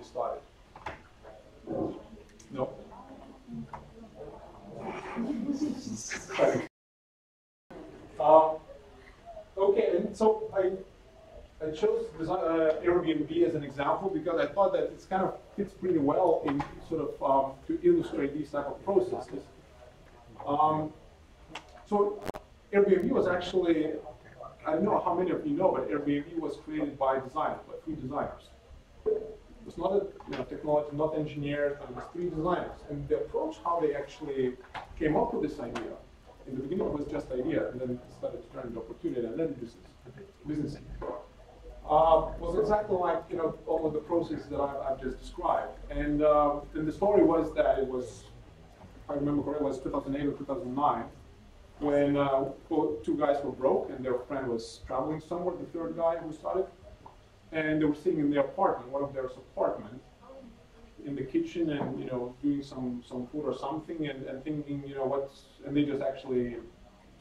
started? No? Okay, and so I chose Airbnb as an example because I thought that it kind of fits pretty well in sort of to illustrate these type of processes. So Airbnb was actually, I don't know how many of you know, but Airbnb was created by designers, by 3 designers. It was not a technology, not engineers, but it was 3 designers. And the approach, how they actually came up with this idea, in the beginning it was just idea, and then it started to turn into opportunity, and then business. Was exactly like all of the processes that I've just described. And the story was that it was, if I remember correctly, it was 2008 or 2009, when 2 guys were broke and their friend was traveling somewhere, the 3rd guy who started, and they were sitting in their apartment, one of their apartment, in the kitchen, and doing some food or something, and thinking, and they just actually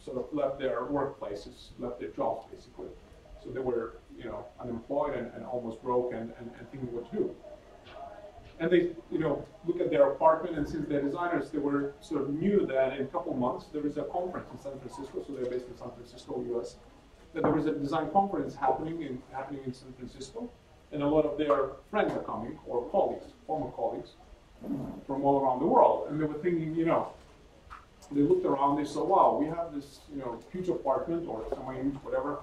sort of left their workplaces, left their jobs basically. So they were unemployed and almost broke and thinking what to do. And they look at their apartment, and since they're designers, they were sort of knew that in a couple months there is a conference in San Francisco, so they're based in San Francisco, US, that there is a design conference happening in San Francisco, and a lot of their friends are coming, or colleagues, former colleagues, from all around the world. And they were thinking, they looked around, they saw, wow, we have this huge apartment or semi-huge, whatever.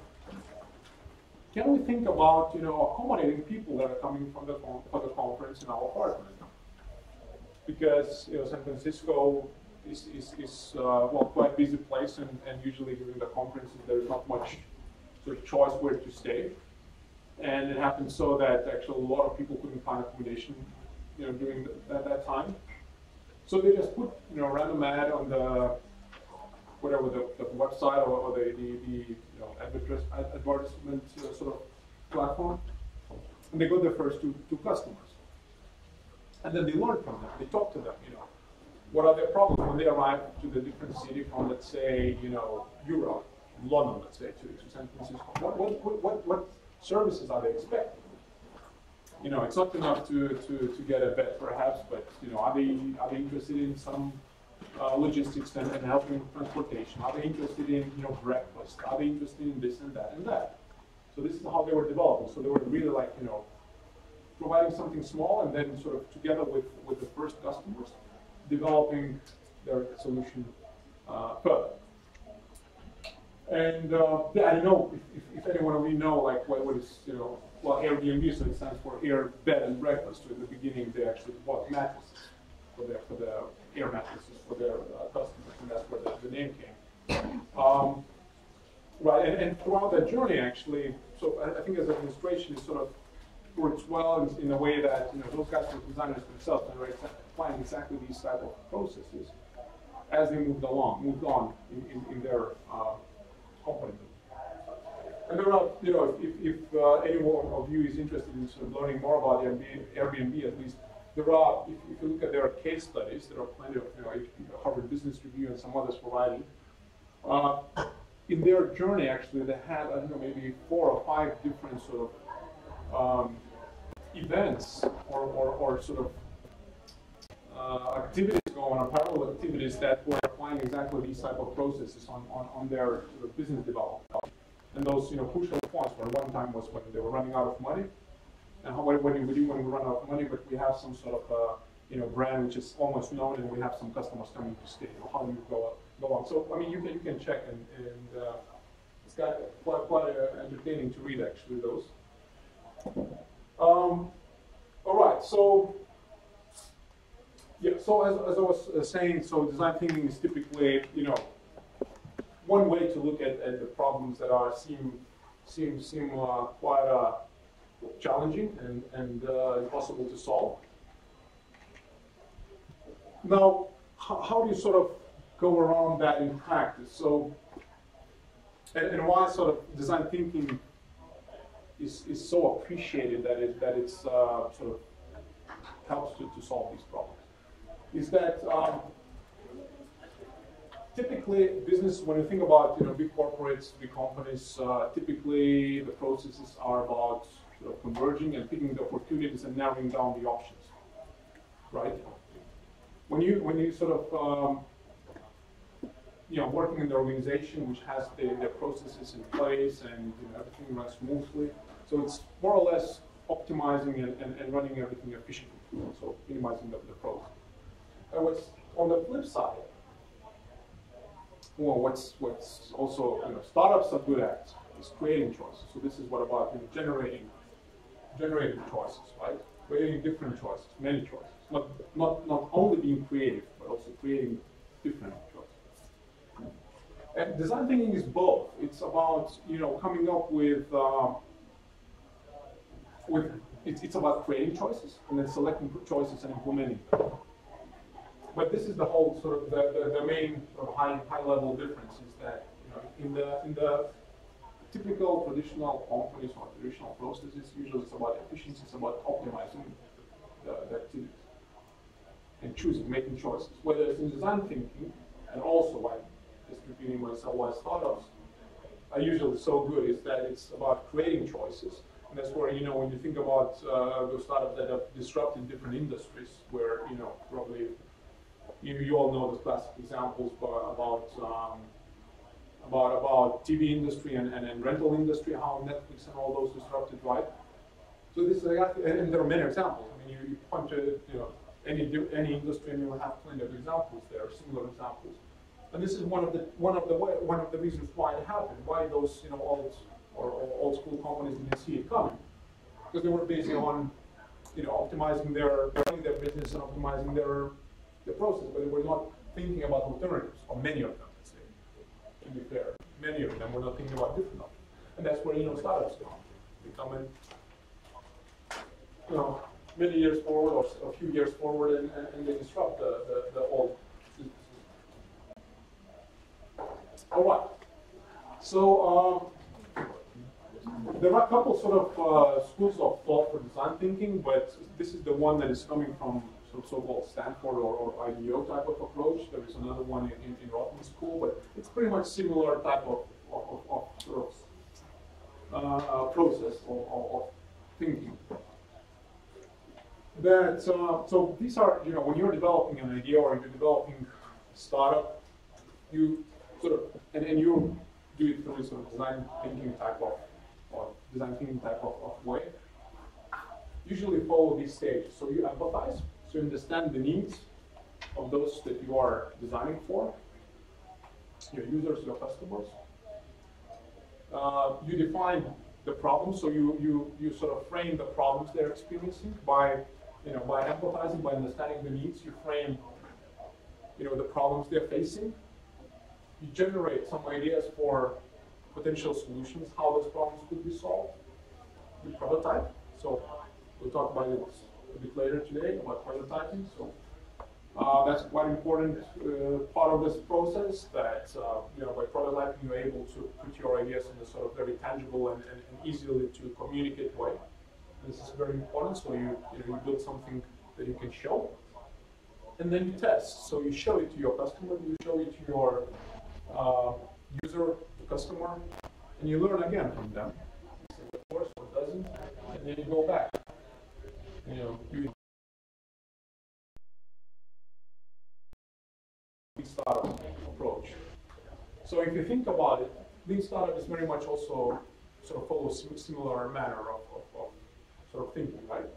Can we think about accommodating people that are coming for the conference in our apartment? Because San Francisco is well, quite a busy place, and usually during the conferences there's not much sort of choice where to stay. And it happened so that actually a lot of people couldn't find accommodation during that time. So they just put random ad on the whatever the website or the advertisement sort of platform, and they got their first two customers. And then they learned from them. They talked to them. What are their problems when they arrive to the different city from, let's say, Europe, London, let's say, to San Francisco. What services are they expecting? It's not enough to get a bed, perhaps, but are they interested in some logistics and helping transportation? Are they interested in breakfast? Are they interested in this and that and that? So this is how they were developing. So they were really like providing something small, and then sort of together with the first customers, developing their solution further. And yeah, I don't know if anyone of you know like what is well, Airbnb, so it stands for Air Bed and Breakfast. So at the beginning, they actually bought mattresses for the air mattresses for their customers, and that's where the name came. Right, and throughout that journey, actually, so I think as an illustration, it sort of works well in a way that those guys were designers themselves, and were applying exactly these type of processes as they moved on in their company. And there are, if anyone of you is interested in sort of learning more about Airbnb, at least there are, if you look at their case studies, there are plenty of, Harvard Business Review and some others provided. In their journey, actually, they had, I don't know, maybe 4 or 5 different sort of events or sort of activities going on, parallel activities that were applying exactly these type of processes on their sort of business development. And those, crucial points were one time was when they were running out of money, and what do we do when we run out of money, but we have some sort of brand which is almost known, and we have some customers coming to stay. How do you go on? So I mean, you can check, and it's got quite entertaining to read actually those. All right, so yeah, so as I was saying, so design thinking is typically one way to look at the problems that seem quite challenging and impossible to solve. Now, how do you sort of go around that in practice? So, and why sort of design thinking is so appreciated that it's sort of helps to solve these problems is that typically business, when you think about big corporates, big companies, typically the processes are about sort of converging and picking the opportunities and narrowing down the options, right? When you sort of working in the organization which has the processes in place and everything runs smoothly, so it's more or less optimizing and running everything efficiently, so minimizing the process. And what's on the flip side, well, what's also startups are good at is creating choices. So this is what about generating choices, right? Creating different choices, many choices. Not only being creative, but also creating different choices. And design thinking is both. It's about coming up with it's about creating choices and then selecting choices and implementing them. But this is the whole sort of the main sort of high level difference is that in the typical traditional companies or traditional processes, usually it's about efficiency, it's about optimizing the activities and choosing, making choices. Whether it's in design thinking, and also why just repeating myself, why startups are usually so good is that it's about creating choices. And that's where, when you think about those startups that have disrupted different industries, where, probably you all know the classic examples about TV industry and rental industry, how Netflix and all those disrupted, right? So this is and there are many examples. I mean, you point to any industry, and you'll have plenty of examples there, similar examples. And this is one of the reasons why it happened, why those old school companies didn't see it coming, because they were busy on optimizing running their business and optimizing their process, but they were not thinking about alternatives, or many of them, let's say. To be fair, many of them were not thinking about different options, and that's where startups come in, many years forward or a few years forward, and they disrupt the old business. All right. So there are a couple sort of schools of thought for design thinking, but this is the one that is coming from so-called Stanford or IDEO type of approach. There is another one in Rotman School, but it's pretty much similar type of sort of process of thinking. That so these are when you're developing an idea or you're developing a startup, you sort of and you do it through sort of design thinking type of way. Usually follow these stages. So you empathize, so you understand the needs of those that you are designing for, your users, your customers. You define the problem, so you sort of frame the problems they're experiencing by empathizing, by understanding the needs. You frame the problems they're facing. You generate some ideas for potential solutions, how those problems could be solved. You prototype. So we'll talk about it a bit later today about prototyping. So that's quite important part of this process. That by prototyping you're able to put your ideas in a sort of very tangible and easily to communicate way. And this is very important. So you build something that you can show, and then you test. So you show it to your customer, you show it to your user, customer, and you learn again from them. You see what works, what doesn't, and then you go back. You startup approach. So if you think about it, lean startup is very much also sort of follows similar manner of sort of thinking, right?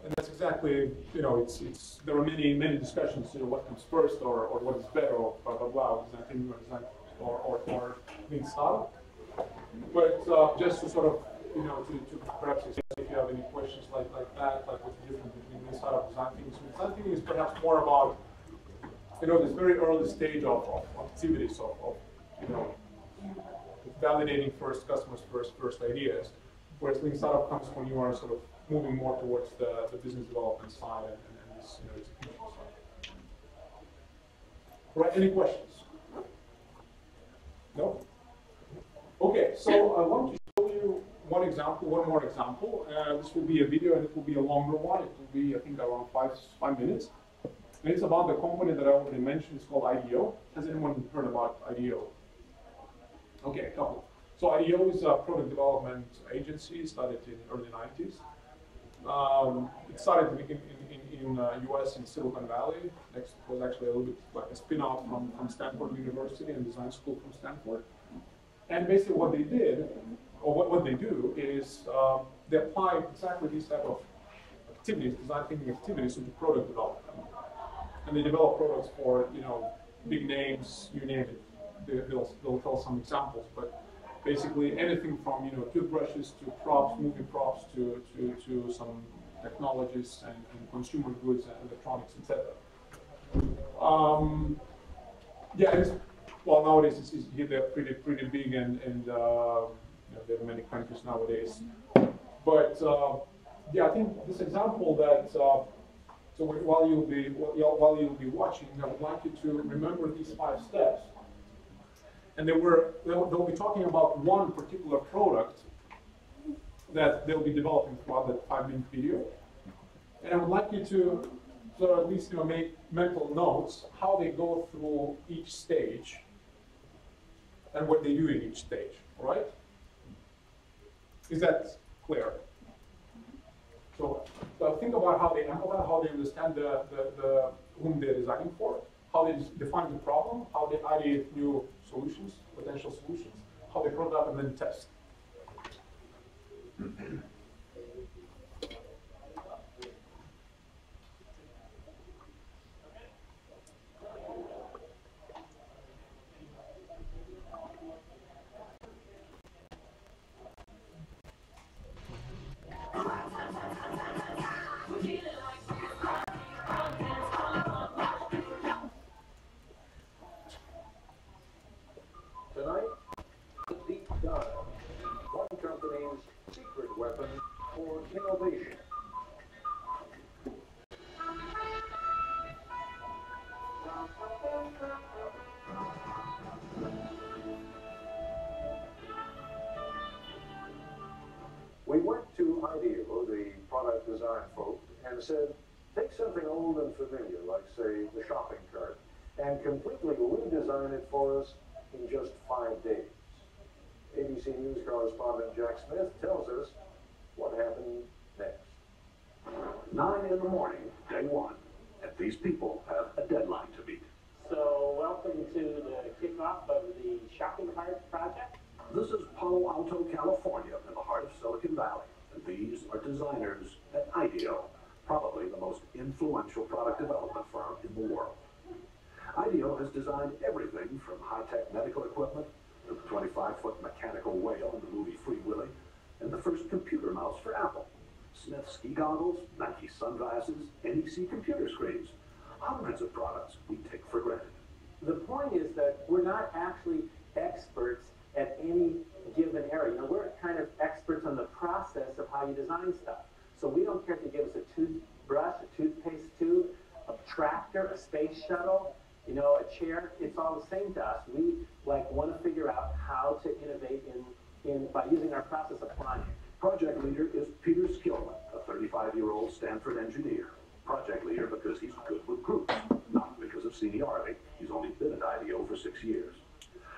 And that's exactly, it's there are many discussions, what comes first or what is better or blah blah blah, design thinking or lean startup. But just to sort of to perhaps if you have any questions like that, like what's the difference between lean startup and design thinking. So design thinking is perhaps more about this very early stage of activities of validating first customers first ideas, whereas lean startup comes when you are sort of moving more towards the business development side and this execution side. Right? Any questions? No? Okay, so I want to show you one more example. This will be a video and it will be a longer one. It will be, I think, around 5 minutes. And it's about the company that I already mentioned. It's called IDEO. Has anyone heard about IDEO? Okay, a couple. So IDEO is a product development agency, started in early 90s. It started in US in Silicon Valley. Next was actually a little bit like a spin-off from Stanford University and design school from Stanford. And basically what they did, or what they do, is they apply exactly these type of activities, design thinking activities, into product development. And they develop products for, you know, big names, you name it. They'll tell some examples, but basically anything from, you know, toothbrushes to props, movie props, to some technologies and consumer goods and electronics, etc. Yeah, well, nowadays they're pretty big, and you know, there are many countries nowadays. But yeah, I think this example that so while you'll be watching, I would like you to remember these 5 steps. And they'll be talking about one particular product that they'll be developing throughout that 5-minute video. And I would like you to sort of at least, you know, make mental notes how they go through each stage and what they do in each stage. All right? Is that clear? So think about how they empathize, how they understand whom they're designing for, how they define the problem, how they ideate new solutions, potential solutions, how they prototype and then test. Tonight, a deep dive. One company's secret weapon for innovation. We went to IDEO, the product design folk, and said, take something old and familiar, like, say, the shopping cart, and completely redesign it for us in just 5 days. ABC News correspondent Jack Smith tells us what happened next. 9 in the morning, day 1, and these people have a deadline to meet. So, welcome to the kickoff of the shopping cart project. This is Palo Alto, California, in the heart of Silicon Valley, and these are designers at IDEO, probably the most influential product development firm in the world. IDEO has designed everything from high-tech medical equipment to the 25-foot mechanical whale in the movie Free Willy, and the first computer mouse for Apple. Smith ski goggles, Nike sunglasses, NEC computer screens. Hundreds of products we take for granted. The point is that we're not actually experts at any given area. You know, we're kind of experts on the process of how you design stuff. So we don't care if you give us a toothbrush, a toothpaste tube, a tractor, a space shuttle, you know, a chair. It's all the same to us. We want to figure out how to innovate by using our process of applying it. Project leader is Peter Skillman, a 35-year-old Stanford engineer. Project leader because he's good with groups, not because of seniority. He's only been at IDEO for 6 years.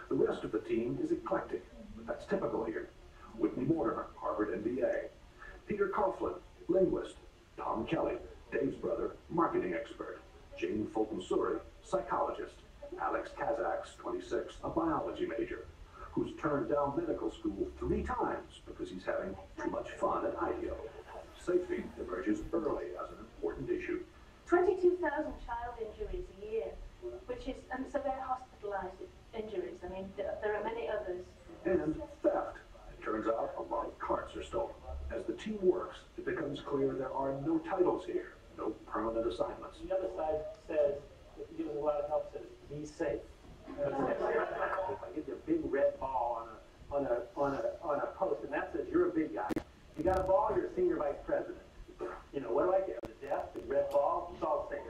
The rest of the team is eclectic, but that's typical here. Whitney Mortimer, Harvard MBA. Peter Coughlin, linguist. Tom Kelly, Dave's brother, marketing expert. Jane Fulton-Suri, psychologist. Alex Kazaks, 26, a biology major, who's turned down medical school 3 times because he's having too much fun at IDEO. Safety emerges early as an important issue. 22,000 child injuries a year, which is, and so they're hospitalized injuries. I mean, there are many others. And theft. It turns out a lot of carts are stolen. As the team works, it becomes clear there are no titles here, no permanent assignments. The other side says, gives us a lot of help, says, be safe. If I give you a big red ball on a post, and that says you're a big guy. You got a ball, you're a senior vice president. You know, what do I get? The desk, the red ball, it's all the same.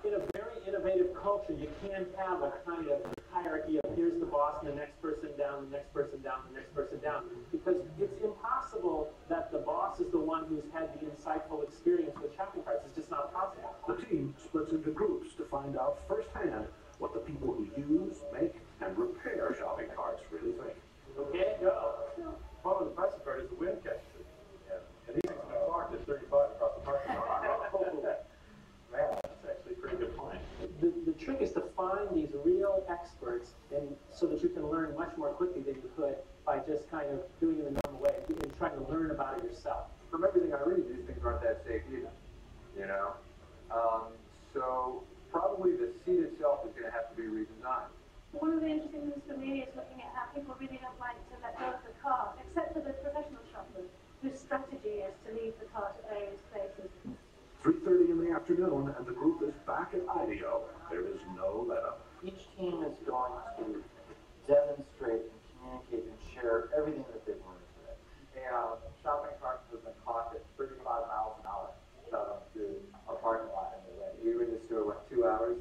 In a very innovative culture, you can't have a kind of hierarchy of here's the boss and the next person down, the next person down, the next person down. Because it's impossible that the boss is the one who's had the insightful experience with shopping carts. It's just not possible. The team splits into groups to find out firsthand what the people who use, make, and repair shopping carts really think. trick is to find these real experts, and so that you can learn much more quickly than you could by just kind of doing it the normal way and trying to learn about it yourself. From everything I read, these things aren't that safe either, you know? So probably the seat itself is going to have to be redesigned. One of the interesting things for me is looking at how people really don't like to let go of the car, except for the professional shoppers, whose strategy is to leave the car to various places. 3:30 in the afternoon, and the group is back at IDEO. There is no let-up. Each team is going to demonstrate and communicate and share everything that they've learned today. A shopping cart has been caught at 35 miles an hour shot up through a parking lot in the rain. We were in the store, 2 hours,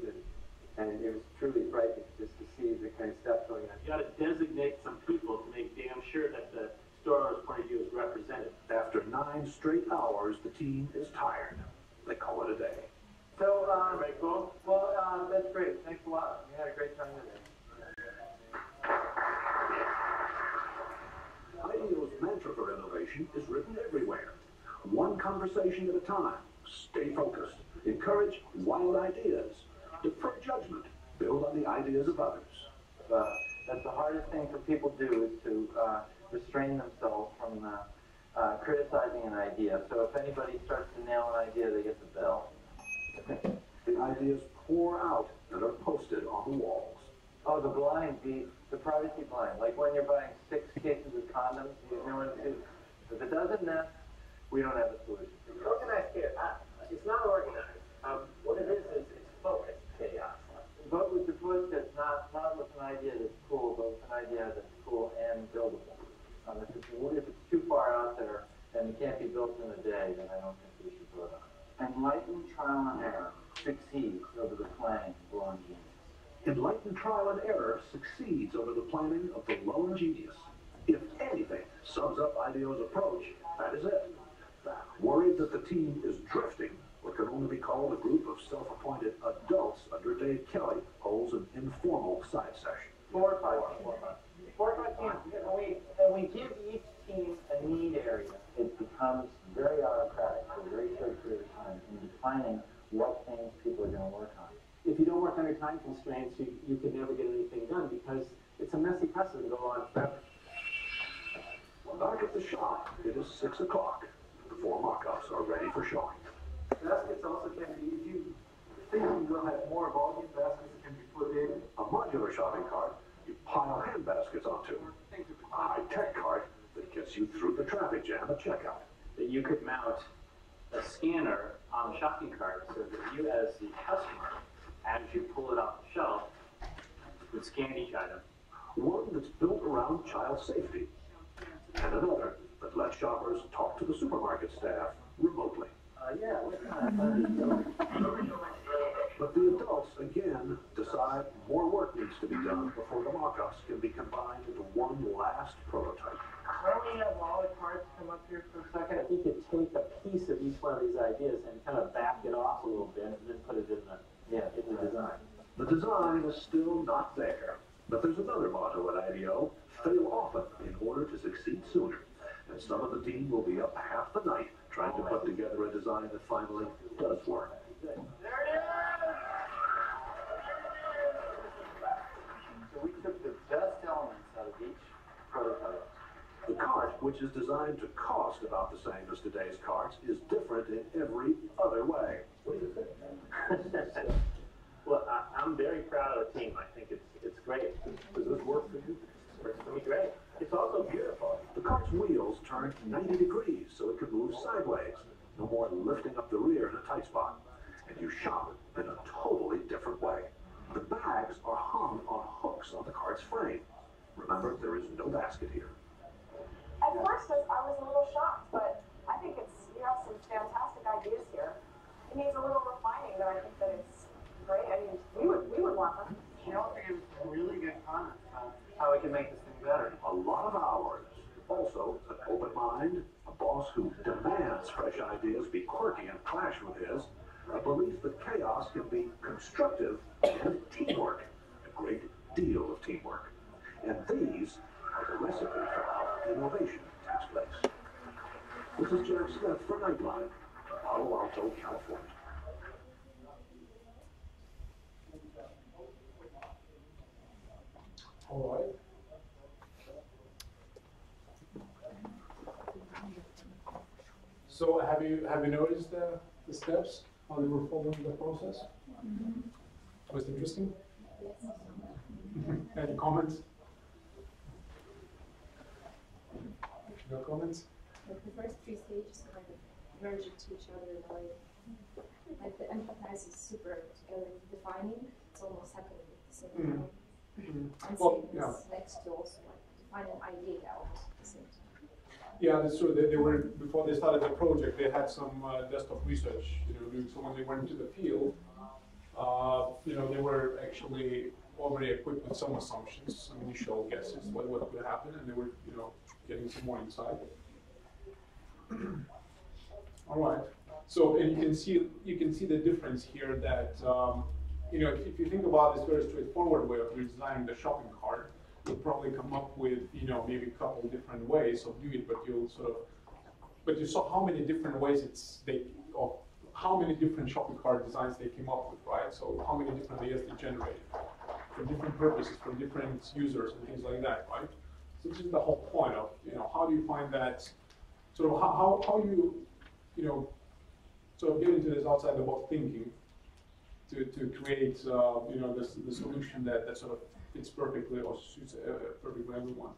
and it was truly frightening just to see the kind of stuff going on. You got to designate some people to make damn sure that the store owner's point of view is represented. After 9 straight hours, the team is tired. They call it a day. So, Everybody cool? well, that's great. Thanks a lot. We had a great time today. IDEO's mantra for innovation is written everywhere. One conversation at a time. Stay focused. Encourage wild ideas. Defer judgment. Build on the ideas of others. That's the hardest thing for people to do, is to restrain themselves from criticizing an idea. So if anybody starts to nail an idea, they get the bell. The ideas pour out and are posted on the walls. Oh, the blind, the privacy blind. Like when you're buying 6 cases of condoms, you know what it is. If it doesn't nest, we don't have a solution. Organized chaos. It's not organized. What it is it's focused chaos. Vote with the push that's not with an idea that's cool, but with an idea that's cool and buildable. If it's too far out there and it can't be built in a day, then I don't think we should vote on it. Enlightened trial and error succeeds over the planning of lone genius. Enlightened trial and error succeeds over the planning of the lone genius. If anything sums up IDEO's approach, that is it. Worried that the team is drifting, what can only be called a group of self-appointed adults under Dave Kelly holds an informal side session. 4 or 5 teams. And we give each team a need area. It becomes very autocratic for a very short period of time in defining what things people are going to work on. If you don't work under time constraints, you can never get anything done because it's a messy precedent to go on forever. Back at the shop, it is 6 o'clock. The 4 mock-ups are ready for showing. Baskets also can be, if you think you will have more volume, baskets can be put in. A modular shopping cart you pile hand baskets onto. A high-tech cart that gets you through the traffic jam at checkout. That you could mount a scanner on the shopping cart so that you as the customer, as you pull it off the shelf, would scan each item. One that's built around child safety. And another that lets shoppers talk to the supermarket staff remotely. But the adults, again, decide more work needs to be done before the mock-ups can be combined into one last prototype. Why don't we have all the cards come up here for a second? If you could take a piece of each one of these ideas and kind of back it off a little bit and then put it in the design. The design is still not there, but there's another motto at IDEO: fail often in order to succeed sooner. And some of the team will be up half the night trying to put together a design that finally does work. There it is! So we took the best elements out of each prototype. The cart, which is designed to cost about the same as today's carts, is different in every other way. What do you think? Well, I'm very proud of the team. I think it's great. Does this work for you? Works for me great. It's also beautiful. The cart's wheels turn 90 degrees so it can move sideways. No more lifting up the rear in a tight spot. And you shop in a totally different way. The bags are hung on hooks on the cart's frame. Remember, there is no basket here. At first, I was a little shocked, but I think you have some fantastic ideas here. It needs a little refining, but I think that it's great. I mean, we would want them. You know, we have some really good comments on how we can make this thing better. A lot of hours. Also, an open mind, a boss who demands fresh ideas be quirky and clash with his, a belief that chaos can be constructive, and teamwork. A great deal of teamwork. And these are the recipes for how innovation takes place. This is Jack Smith for Nightline, Palo Alto, California. have you noticed the steps, how they were following the process? Was it interesting? Any comments? No comments? Like the first three stages kind of merge into each other in a way. Like the empathize is super together defining, it's almost happening at the same time. And Well, same is next to also like define an idea almost at the same time. Yeah, that's true. They were, before they started the project, they had some desktop research, doing. So when they went into the field, they were actually already equipped with some assumptions, some initial guesses what could happen, and they were, getting some more insight. All right. So, and you can see the difference here that, if you think about this very straightforward way of redesigning the shopping cart, you'll probably come up with, maybe a couple different ways of doing it, but you saw how many different ways how many different shopping cart designs they came up with, right? So how many different ideas they generated for different purposes, for different users and things like that, right? So this is the whole point of, how do you find that, sort of how you, sort of get into this outside the box thinking to create, the solution that sort of fits perfectly or suits perfectly everyone.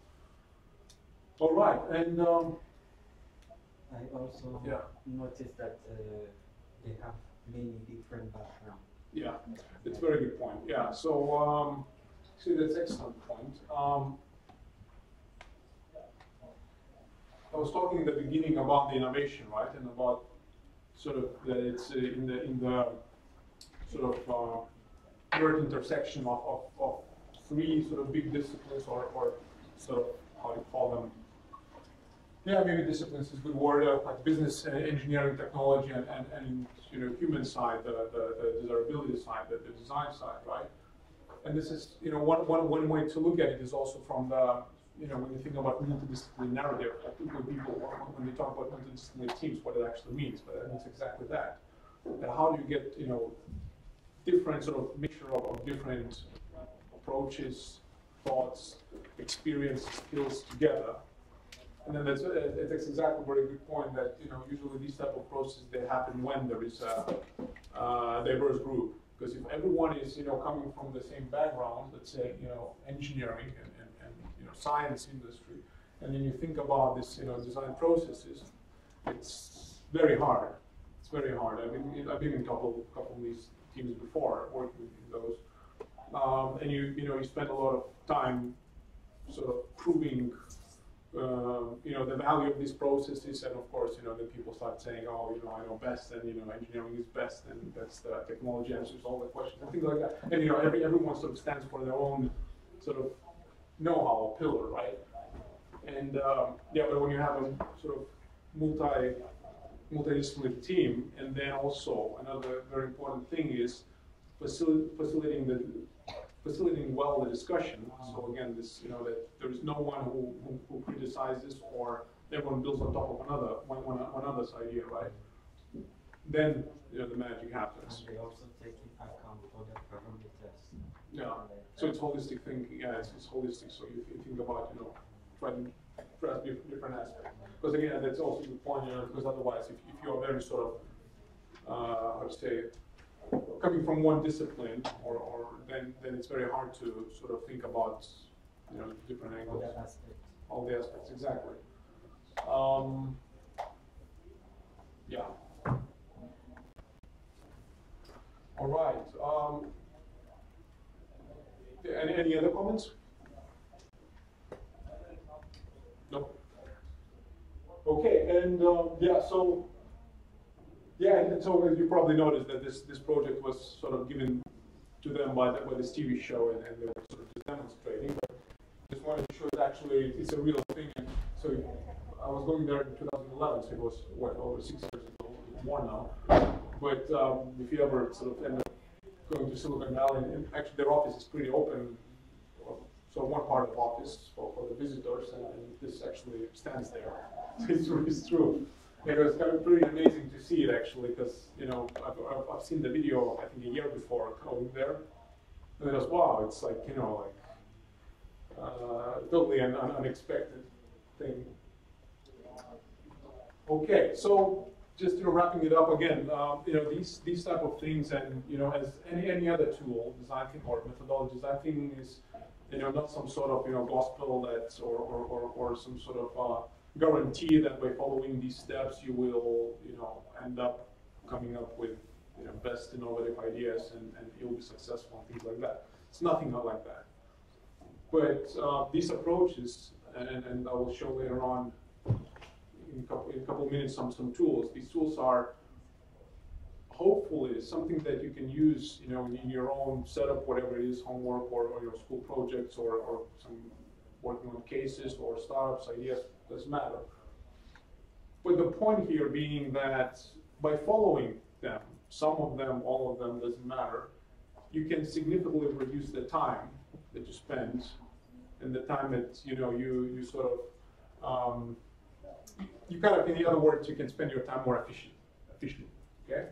All right, and I also noticed that they have many different backgrounds. Yeah, it's a very good point. Yeah, so see, that's an excellent point. I was talking in the beginning about the innovation, right, and about sort of that it's in the sort of word intersection of three sort of big disciplines, or sort of, how do you call them? Yeah, maybe disciplines is a good word, like business, engineering, technology, and human side, the desirability side, the design side, right? And this is, one way to look at it is also from the, when you think about multidisciplinary narrative, when they talk about multidisciplinary teams, what it actually means, but it means exactly that. And how do you get, different sort of mixture of different approaches, thoughts, experience, skills together. And then that's exactly a very good point that, usually these type of processes, they happen when there is a diverse group. Because if everyone is, coming from the same background, let's say, engineering and science industry, and then you think about this, design processes, it's very hard. It's very hard. I've been in a couple of these teams before, working in those, and you spend a lot of time sort of proving, the value of these processes, and of course, then people start saying, oh, I know best, and engineering is best, and that's the technology answers all the questions and things like that. And everyone sort of stands for their own sort of know-how pillar, right? And but when you have a sort of multidisciplinary team, and then also another very important thing is facilitating well the discussion. So again, this that there is no one who criticizes, or everyone builds on top of another's idea, right? Then the magic happens. And they also take into account for the parameters. Yeah. So it's holistic thinking. Yeah, it's holistic. So you think about trying to grasp different aspects. Because again, that's also the point. Because otherwise, if you are very sort of how to say, coming from one discipline, or then it's very hard to sort of think about different angles. All the aspects, exactly. Yeah. All right. Any other comments? No. Okay, and so as you probably noticed that this project was sort of given to them by this TV show, and they were sort of just demonstrating. But just wanted to show that actually it's a real thing. And so I was going there in 2011, so it was over 6 years ago, more now. But if you ever sort of end up going to Silicon Valley, and actually their office is pretty open. So one part of the office for the visitors, and this actually stands there. It's true. It was kind of pretty amazing to see it actually, because I've seen the video I think a year before going there, and it was wow. It's like totally an unexpected thing. Okay, so just wrapping it up again, these type of things, and as any other tool, design thinking or methodology, design thinking is not some sort of gospel that's or some sort of guarantee that by following these steps you will end up coming up with best innovative ideas and you'll be successful and things like that. It's nothing like that. But these approaches, and I will show later on in a couple of minutes some tools. These tools are hopefully something that you can use in your own setup, whatever it is, homework or your school projects or some working on cases or startups, ideas, doesn't matter. But the point here being that by following them, some of them, all of them, doesn't matter, you can significantly reduce the time that you spend and the time that you sort of you kind of, in the other words, you can spend your time more efficiently. Okay.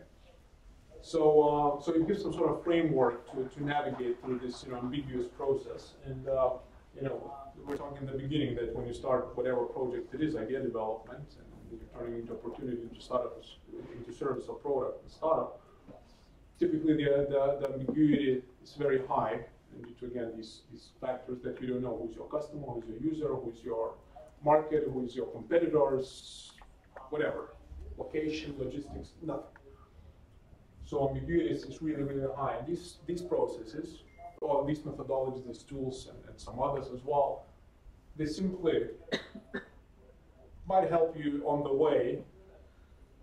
So it gives some sort of framework to navigate through this ambiguous process. And we're talking in the beginning that when you start whatever project it is, idea development, and you're turning into opportunity into startups, into service or product and startup, typically the ambiguity is very high, and due to again these factors that you don't know who's your customer, who's your user, who's your market, who's your competitors, whatever, location, logistics, nothing. So ambiguity is really, really high. And these processes, or these methodologies, these tools, and some others as well, they simply might help you on the way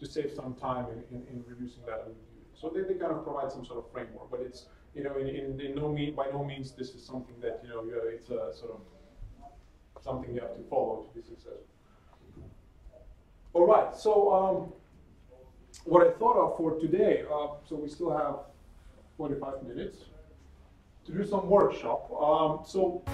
to save some time in reducing that ambiguity. So they kind of provide some sort of framework, but it's by no means this is something that it's a sort of something you have to follow to be successful. All right, so what I thought of for today, so we still have 45 minutes to do some workshop. So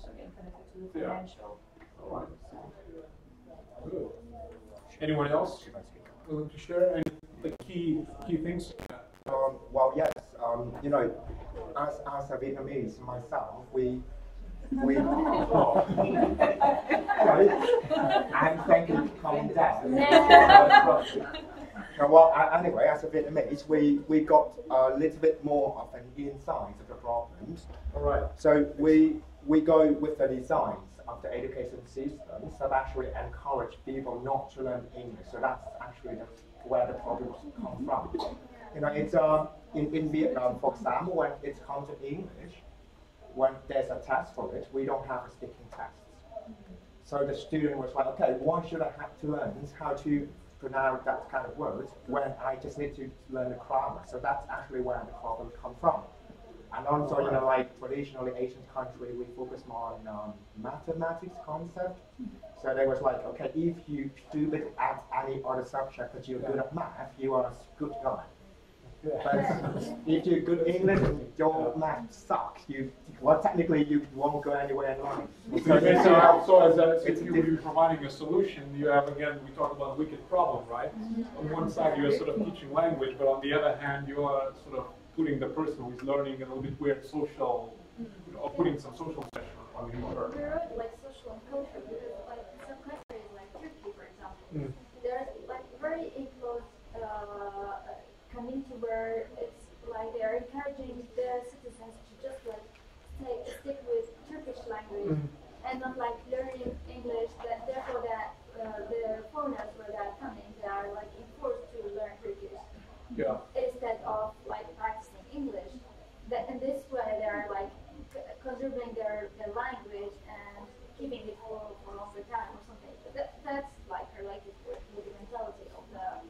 also again connected to the financial. All right. Good. Anyone else willing to share any the key things? Well, yes. You know, as a Vietnamese myself, we I'm thinking calm down. Well, anyway, as a Vietnamese, we got a little bit more of an insight of the problems. All right. So we go with the designs of the education systems that actually encourage people not to learn English. So that's actually where the problems come from. You know, it's in Vietnam, for example, when it comes to English, when there's a test for it, we don't have a speaking test. So the student was like, okay, why should I have to learn how to pronounce that kind of word when I just need to learn the grammar? So that's actually where the problem comes from. And also, you know, like traditionally Asian country, we focus more on mathematics concept. So they was like, okay, if you do it at any other subject but you're good at math, you are a good guy. But if you're good English and your math sucks, technically you won't go anywhere in life. So you're providing a solution, you have, again, we talked about wicked problem, right? On one side you're sort of teaching language, but on the other hand you are sort of putting the person who's learning a little bit weird social, or putting some social pressure on him or her. We're like social and culture, because like some countries like Turkey, for example, there's like very close community where it's like they're encouraging their citizens to just like stick with Turkish language and not like learning English. That therefore that the foreigners where they're coming, they are like enforced to learn Turkish instead of like practicing English. And this way they're like conserving their language and keeping it for a longer time or something. That's like related with the mentality of the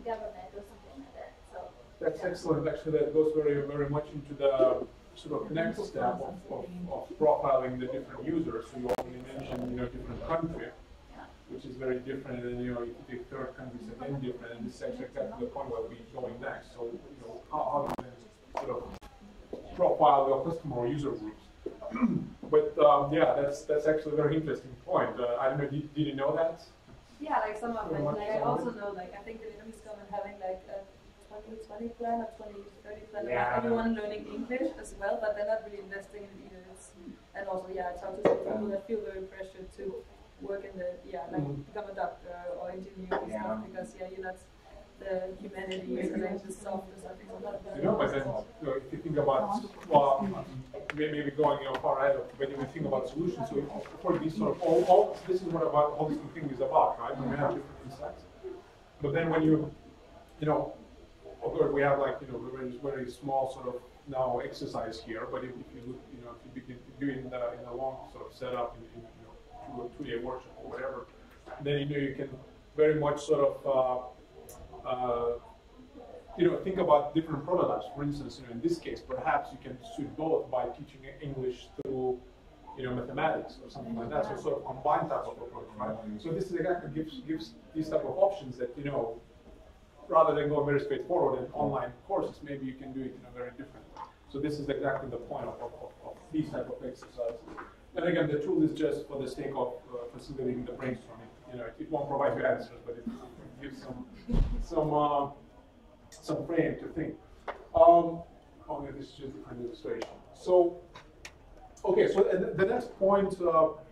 government or something like that. So that's excellent. Actually, that goes very much into the sort of next step of profiling the different users. So you already mentioned, different country, which is very different, and if you take third countries again different, and this is actually exactly the point where we're going next. So how do you then sort of profile your customer or user groups? But that's actually a very interesting point. I don't know, did you know that? Yeah, like some of it. Like I also know, like I think the Vietnamese government having like a 2020 plan or 2030 plan about everyone learning English as well, but they're not really investing in it either. And also, I talk to some people that feel very pressured to work in the become a doctor or engineer and stuff because you're not the humanities and like the softness. I think a lot of that. But then if you think about maybe going far ahead, but if you think about solutions, so for these sort of all this is what about holistic thinking is about, right? We have different insights. But then when of course we have like very small sort of now exercise here, but if you look, if you begin doing in a long sort of setup in 2-day workshop or whatever, then you can very much sort of think about different prototypes. For instance, in this case, perhaps you can suit both by teaching English through mathematics or something like that. So sort of combined type of approach, right? So this is exactly gives these type of options that rather than going very straightforward in online courses, maybe you can do it very different. So this is exactly the point of these type of exercises. And again, the tool is just for the sake of facilitating the brainstorming. It won't provide you answers, but it gives some frame to think. This is just an illustration. So, okay. So the next point,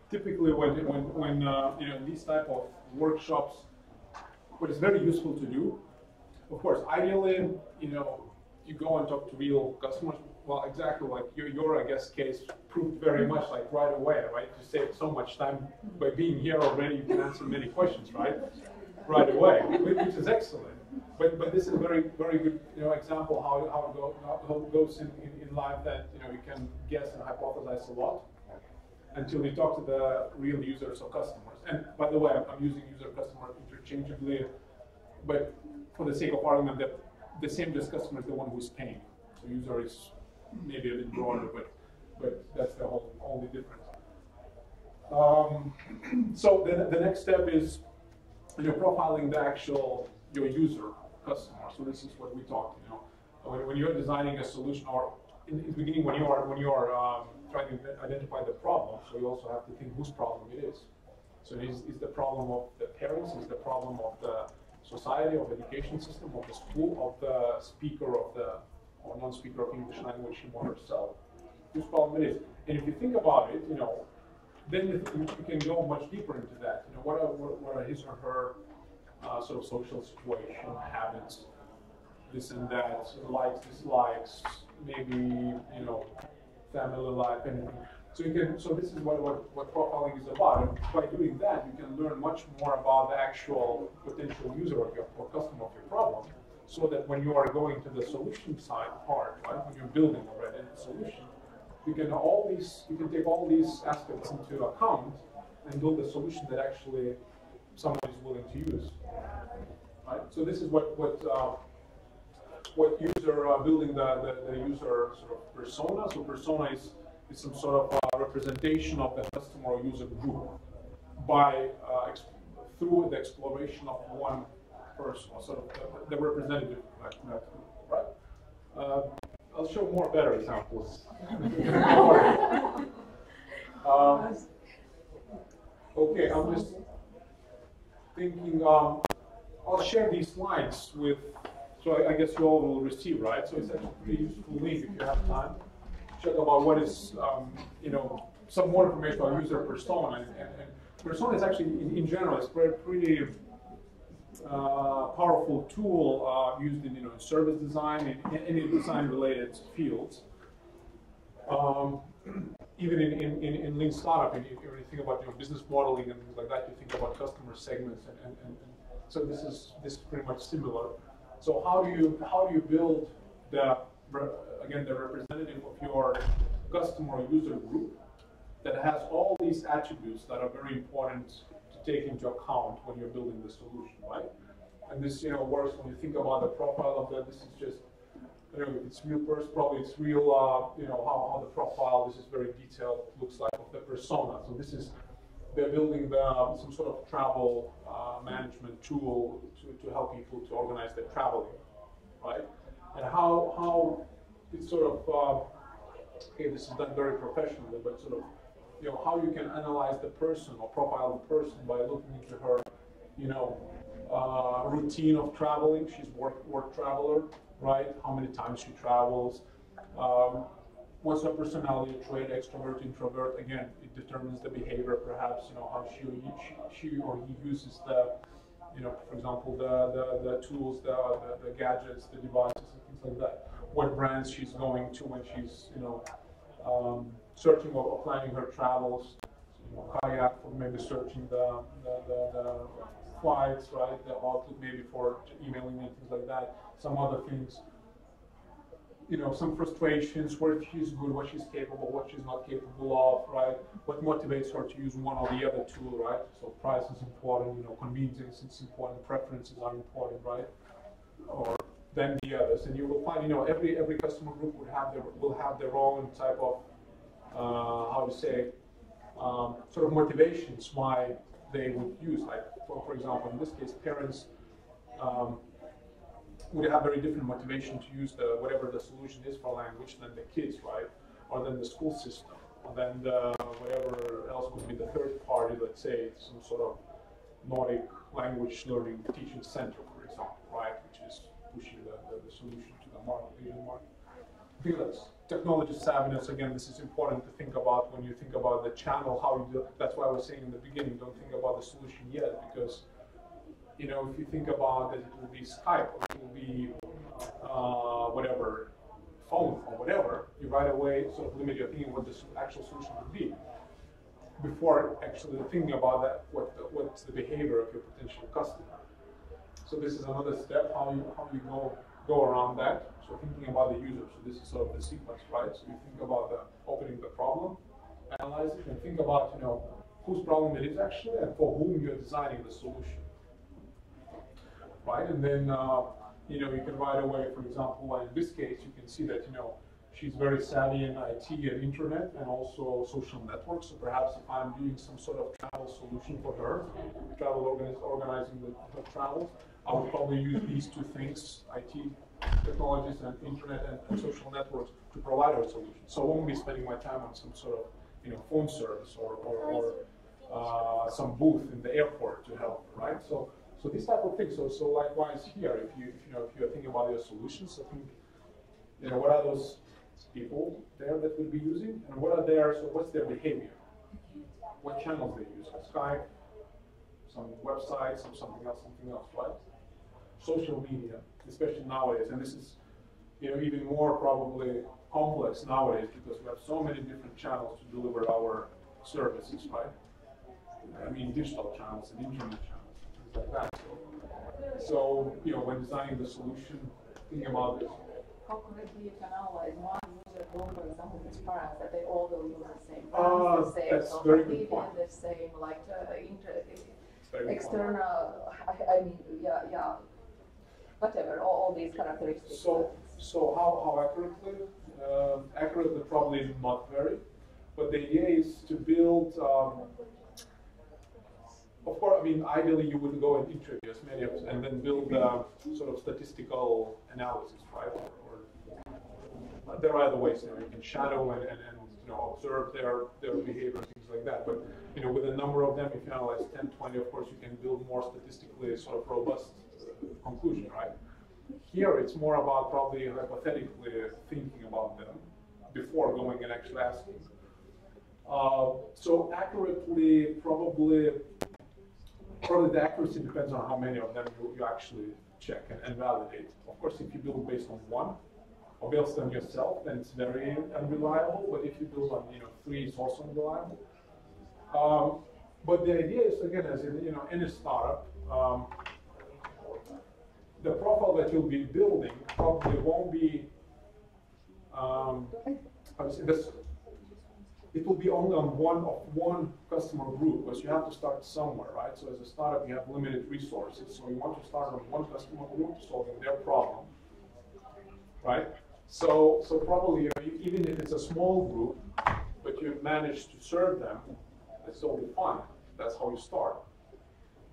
typically when in these type of workshops, what is very useful to do, of course, ideally, you go and talk to real customers. Well, exactly like your I guess case proved very much like right away, right? You saved so much time by being here already. You can answer many questions, right away, which is excellent. But this is a very good example how it goes in life, that you can guess and hypothesize a lot until you talk to the real users or customers. And by the way, I'm using user customer interchangeably, but for the sake of argument, that the same just customer is the one who's paying. So user is maybe a bit broader, but that's the only difference. So the next step is profiling the actual your user customer. So this is what we talked. When you're designing a solution, or in the beginning when you are try to identify the problem, so you also have to think whose problem it is. So is the problem of the parents, is the problem of the society, of the education system, of the school, of the speaker of the, or non-speaker of English language she wants herself? Whose problem it is? And if you think about it, then you can go much deeper into that. What are his or her sort of social situation, habits, this and that, likes, dislikes, maybe, family life, anything. So so this is what profiling is about. And by doing that, you can learn much more about the actual potential user or customer of your problem, so that when you are going to the solution side part, right, when you're building already a solution, you can take all these aspects into account and build a solution that actually someone is willing to use. Right? So this is what user building the user sort of persona. So persona is some sort of representation of the customer or user group by through the exploration of one person, or sort of the representative like that group, right? I'll show more better examples. Okay, I'm just thinking. I'll share these slides with. So I guess you all will receive, right? So it's actually a pretty useful link if you have time. Check about what is, some more information about user persona. And persona is actually, in general, it's a pretty powerful tool used in, service design and any design-related fields. Even in lean startup, and if you think about business modeling and things like that, you think about customer segments, and so this is pretty much similar. So how do you build the representative of your customer or user group that has all these attributes that are very important to take into account when you're building the solution, right? And this works when you think about the profile of that. This is just it's real person, probably it's real how the profile. This is very detailed. Looks like of the persona. So this is they're building some sort of travel management tool to help people to organize their traveling, right? And how it's sort of okay, this is done very professionally, but sort of how you can analyze the person or profile the person by looking into her routine of traveling. She's work traveler, right? How many times she travels. What's her personality trait, extrovert, introvert? Again, it determines the behavior, perhaps, how she or he uses the, for example, the tools, the gadgets, the devices, and things like that. What brands she's going to when she's, searching or planning her travels. Kayak for maybe searching the flights, right? The Outlook maybe for emailing and things like that. Some other things. Some frustrations, where she's good, what she's capable, what she's not capable of, right? What motivates her to use one or the other tool, right? So price is important, convenience is important, preferences are important, right? Or then the others, and you will find, every customer group will have their own type of, how to say, sort of motivations why they would use, like for example, in this case, parents. Would have very different motivation to use whatever the solution is for language than the kids, right? Or than the school system, or then whatever else would be the third party, let's say some sort of Nordic language learning teaching center, for example, right? Which is pushing the solution to the market, Asian market. I think that's technology savviness. Again, this is important to think about when you think about the channel, how you do. That's why I was saying in the beginning, don't think about the solution yet, because if you think about that, it will be Skype, or it will be whatever, phone, or whatever, you right away sort of limit your thinking what the actual solution would be before actually thinking about that, what's the behavior of your potential customer. So this is another step, how you go around that. So thinking about the user. So this is sort of the sequence, right? So you think about opening the problem, analyze it, and think about whose problem it is actually, and for whom you're designing the solution. Right, and then you can right away, for example, in this case, you can see that she's very savvy in IT and internet, and also social networks. So perhaps if I'm doing some sort of travel solution for her, organizing the travels, I would probably use these two things: IT technologies and internet and social networks to provide our solutions. So I won't be spending my time on some sort of phone service or some booth in the airport to help, right? So these type of things. So likewise here, if you're thinking about your solutions, I think what are those people there that will be using, and what's their behavior? What channels they use? Skype, some websites, something else, right? Social media, especially nowadays, and this is even more probably complex nowadays because we have so many different channels to deliver our services, right? I mean, digital channels and internet channels, things like that. So when designing the solution, thinking about this. How correctly you can analyze one user group, for example, with parents, that they all will use the same brands, the same social media, the same external, I mean, whatever, all these characteristics. So how accurately? Accurately, probably not very, but the idea is to build. Of course, I mean, ideally you would go and interview as many of them and then build sort of statistical analysis, right? Or there are other ways. You can shadow and observe their behavior and things like that. But with a number of them, if you analyze 10, 20, of course, you can build more statistically sort of robust conclusion, right? Here, it's more about probably hypothetically thinking about them before going and actually asking. So accurately, probably the accuracy depends on how many of them you actually check and validate. Of course, if you build based on one or based on yourself, then it's very unreliable. But if you build on 3, it's also unreliable. But the idea is, again, as in any startup, the profile that you'll be building probably won't be. It will be only on one customer group, because you have to start somewhere, right? So as a startup, you have limited resources. So you want to start on one customer group, solving their problem, right? So probably even if it's a small group, but you've managed to serve them, that's totally fine. That's how you start.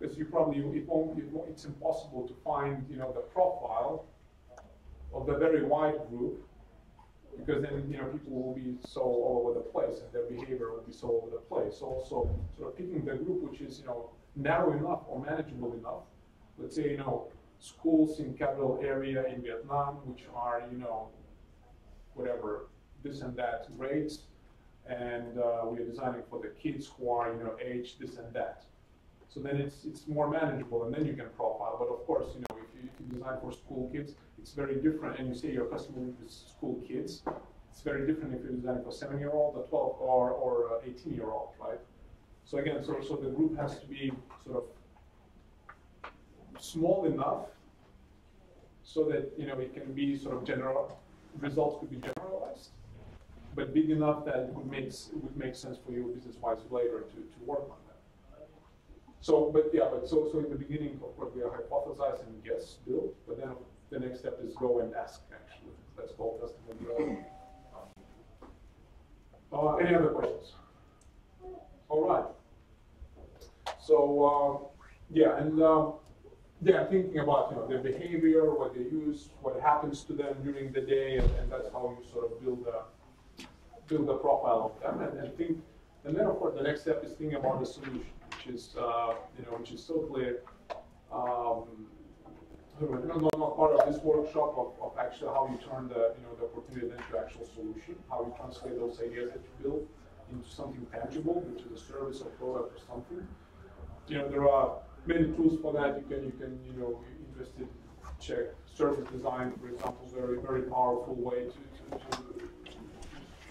Because it's impossible to find the profile of the very wide group. Because then people will be so all over the place, and their behavior will be so all over the place. So also sort of picking the group which is narrow enough or manageable enough. Let's say schools in capital area in Vietnam, which are whatever this and that grades, and we are designing for the kids who are age this and that. So then it's more manageable, and then you can profile. But of course, if you design for school kids, it's very different. And you say your customer group is school kids, it's very different if you're designing for 7-year-old, or 12, or 18-year-old, right? So again, so the group has to be sort of small enough so that it can be sort of general. Results could be generalized, but big enough that it would make sense for you business-wise later to work on that. So in the beginning, of course, we are hypothesize and guess, build, but then the next step is go and ask, actually. That's called testing. Any other questions? All right. So, thinking about their behavior, what they use, what happens to them during the day, and that's how you sort of build a profile of them, and then of course the next step is thinking about the solution, which is totally not part of this workshop of actually how you turn the opportunity into actual solution, how you translate those ideas that you build into something tangible, which is a service or product or something. There are many tools for that. You can interested check service design, for example, very very powerful way to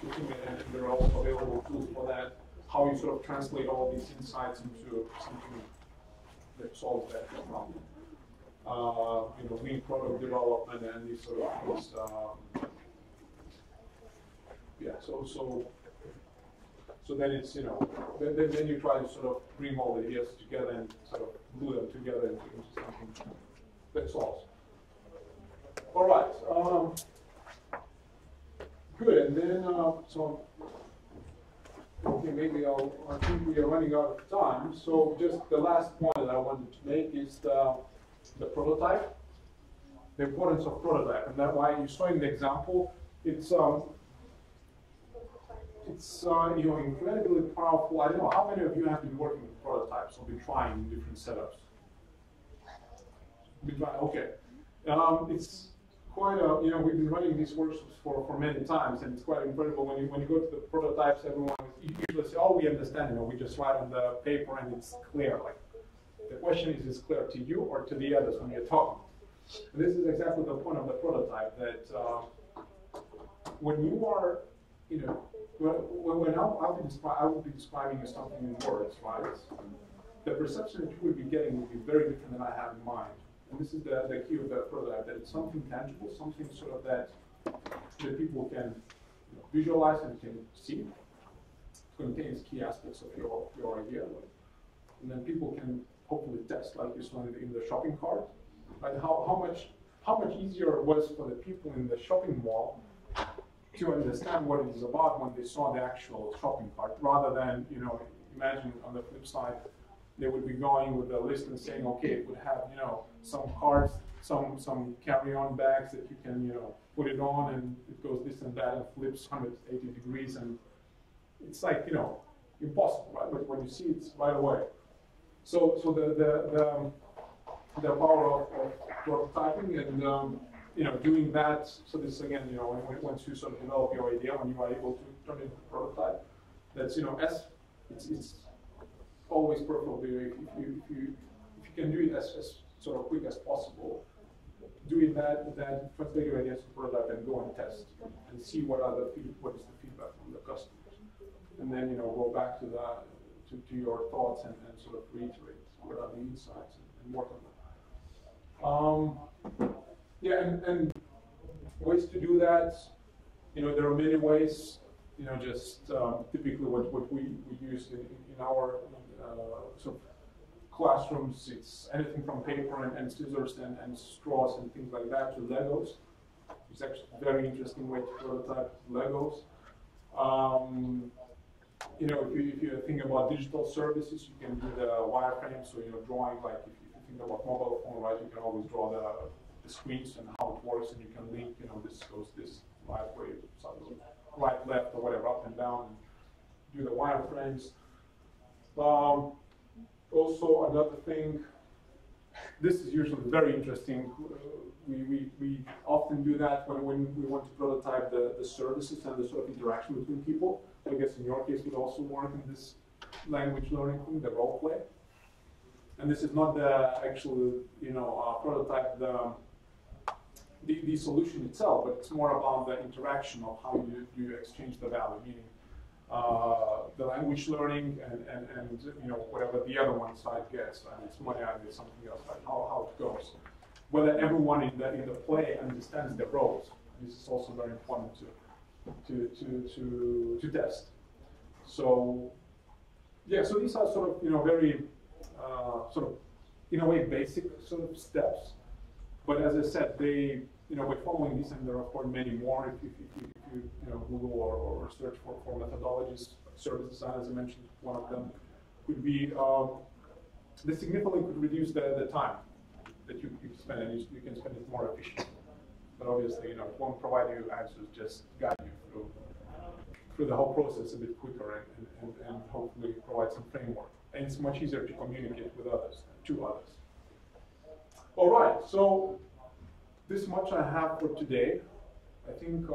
think, and there are also available tools for that. How you sort of translate all these insights into something that solves that problem. Lean product development and these sort of things. So then it's then you try to sort of bring all the ideas together and sort of glue them together into something that solves. All right. Good. And then okay, maybe I think we are running out of time. So just the last point that I wanted to make is the prototype. the importance of prototype, and that's why you saw in the example, it's you know, incredibly powerful. I don't know how many of you have been working with prototypes or been trying different setups. Okay, it's quite a, you know, we've been running these workshops for many times, and it's quite incredible when you go to the prototypes. Everyone usually say, "Oh, we understand. You know, we just write on the paper and it's clear." Like the question is it clear to you or to the others when you're talking? And this is exactly the point of the prototype. That when you are, you know, when I would be describing something in words, right? The perception that you would be getting would be very different than I have in mind. And this is the key of the prototype, that it's something tangible, something sort of that people can, you know, visualize and can see. It contains key aspects of your idea. And then people can hopefully test, like you saw in the shopping cart. Right? How much easier it was for the people in the shopping mall to understand what it is about when they saw the actual shopping cart, rather than, you know, imagine on the flip side, they would be going with a list and saying, okay, it would have, you know, some cards, some carry-on bags that you can, you know, put it on and it goes this and that and flips 180 degrees, and it's like, you know, impossible, right? But when you see it right away. So the power of prototyping and you know, doing that. So this again, you know, once you sort of develop your idea, when you are able to turn it into a prototype, that's, you know, it's always preferable if you can do it as sort of quick as possible. Doing that, translate your ideas to prototype and go and test and see what is the feedback from the customers, and then, you know, go back to your thoughts and sort of reiterate what are the insights and work on them. Yeah, and ways to do that, you know, there are many ways. You know, just typically what we use in our sort of classrooms, it's anything from paper and scissors and straws and things like that to Legos. It's actually a very interesting way to prototype Legos. You know, if you think about digital services, you can do the wireframe. So, you know, drawing, like if you think about mobile phone, right, you can always draw the screens and how it works, and you can link, you know, this goes this way, right, left, or whatever, up and down, and do the wireframes. Also, another thing, this is usually very interesting. We often do that when we want to prototype the services and the sort of interaction between people. I guess in your case would also work in this language learning thing, the role play. And this is not the actual, you know, prototype, the solution itself, but it's more about the interaction of how you exchange the value, meaning the language learning and you know, whatever the other one side gets, and it's money out of something else, right? How it goes. Whether everyone in the play understands their roles. This is also very important to test. So yeah, so these are sort of, you know, very sort of, in a way, basic sort of steps. But as I said, they, you know, by following these, and there are of course many more. If you know, Google or search for methodologies, service design, as I mentioned, one of them could be this significantly could reduce the time that you spend, and you can spend it more efficiently. But obviously, you know, it won't provide you answers, just guide you through the whole process a bit quicker and hopefully provide some framework. And it's much easier to communicate with others, to others. All right, so this much I have for today. I think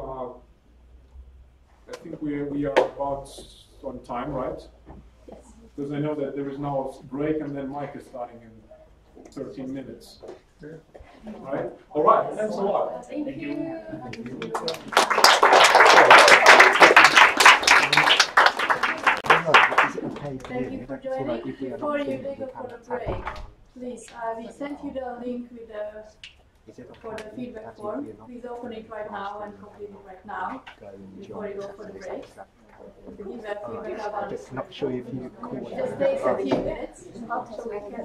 we are about on time, right? Yes. Because I know that there is now a break, and then Mike is starting in 13 minutes. Right? All right, thanks a lot. Thank you. Thank you for joining. Before you go for the break, please, we sent you the link with for the feedback form. Please open it right now and complete it right now before you go for the break. To give that feedback about Just not sure if you just takes a few minutes. So we can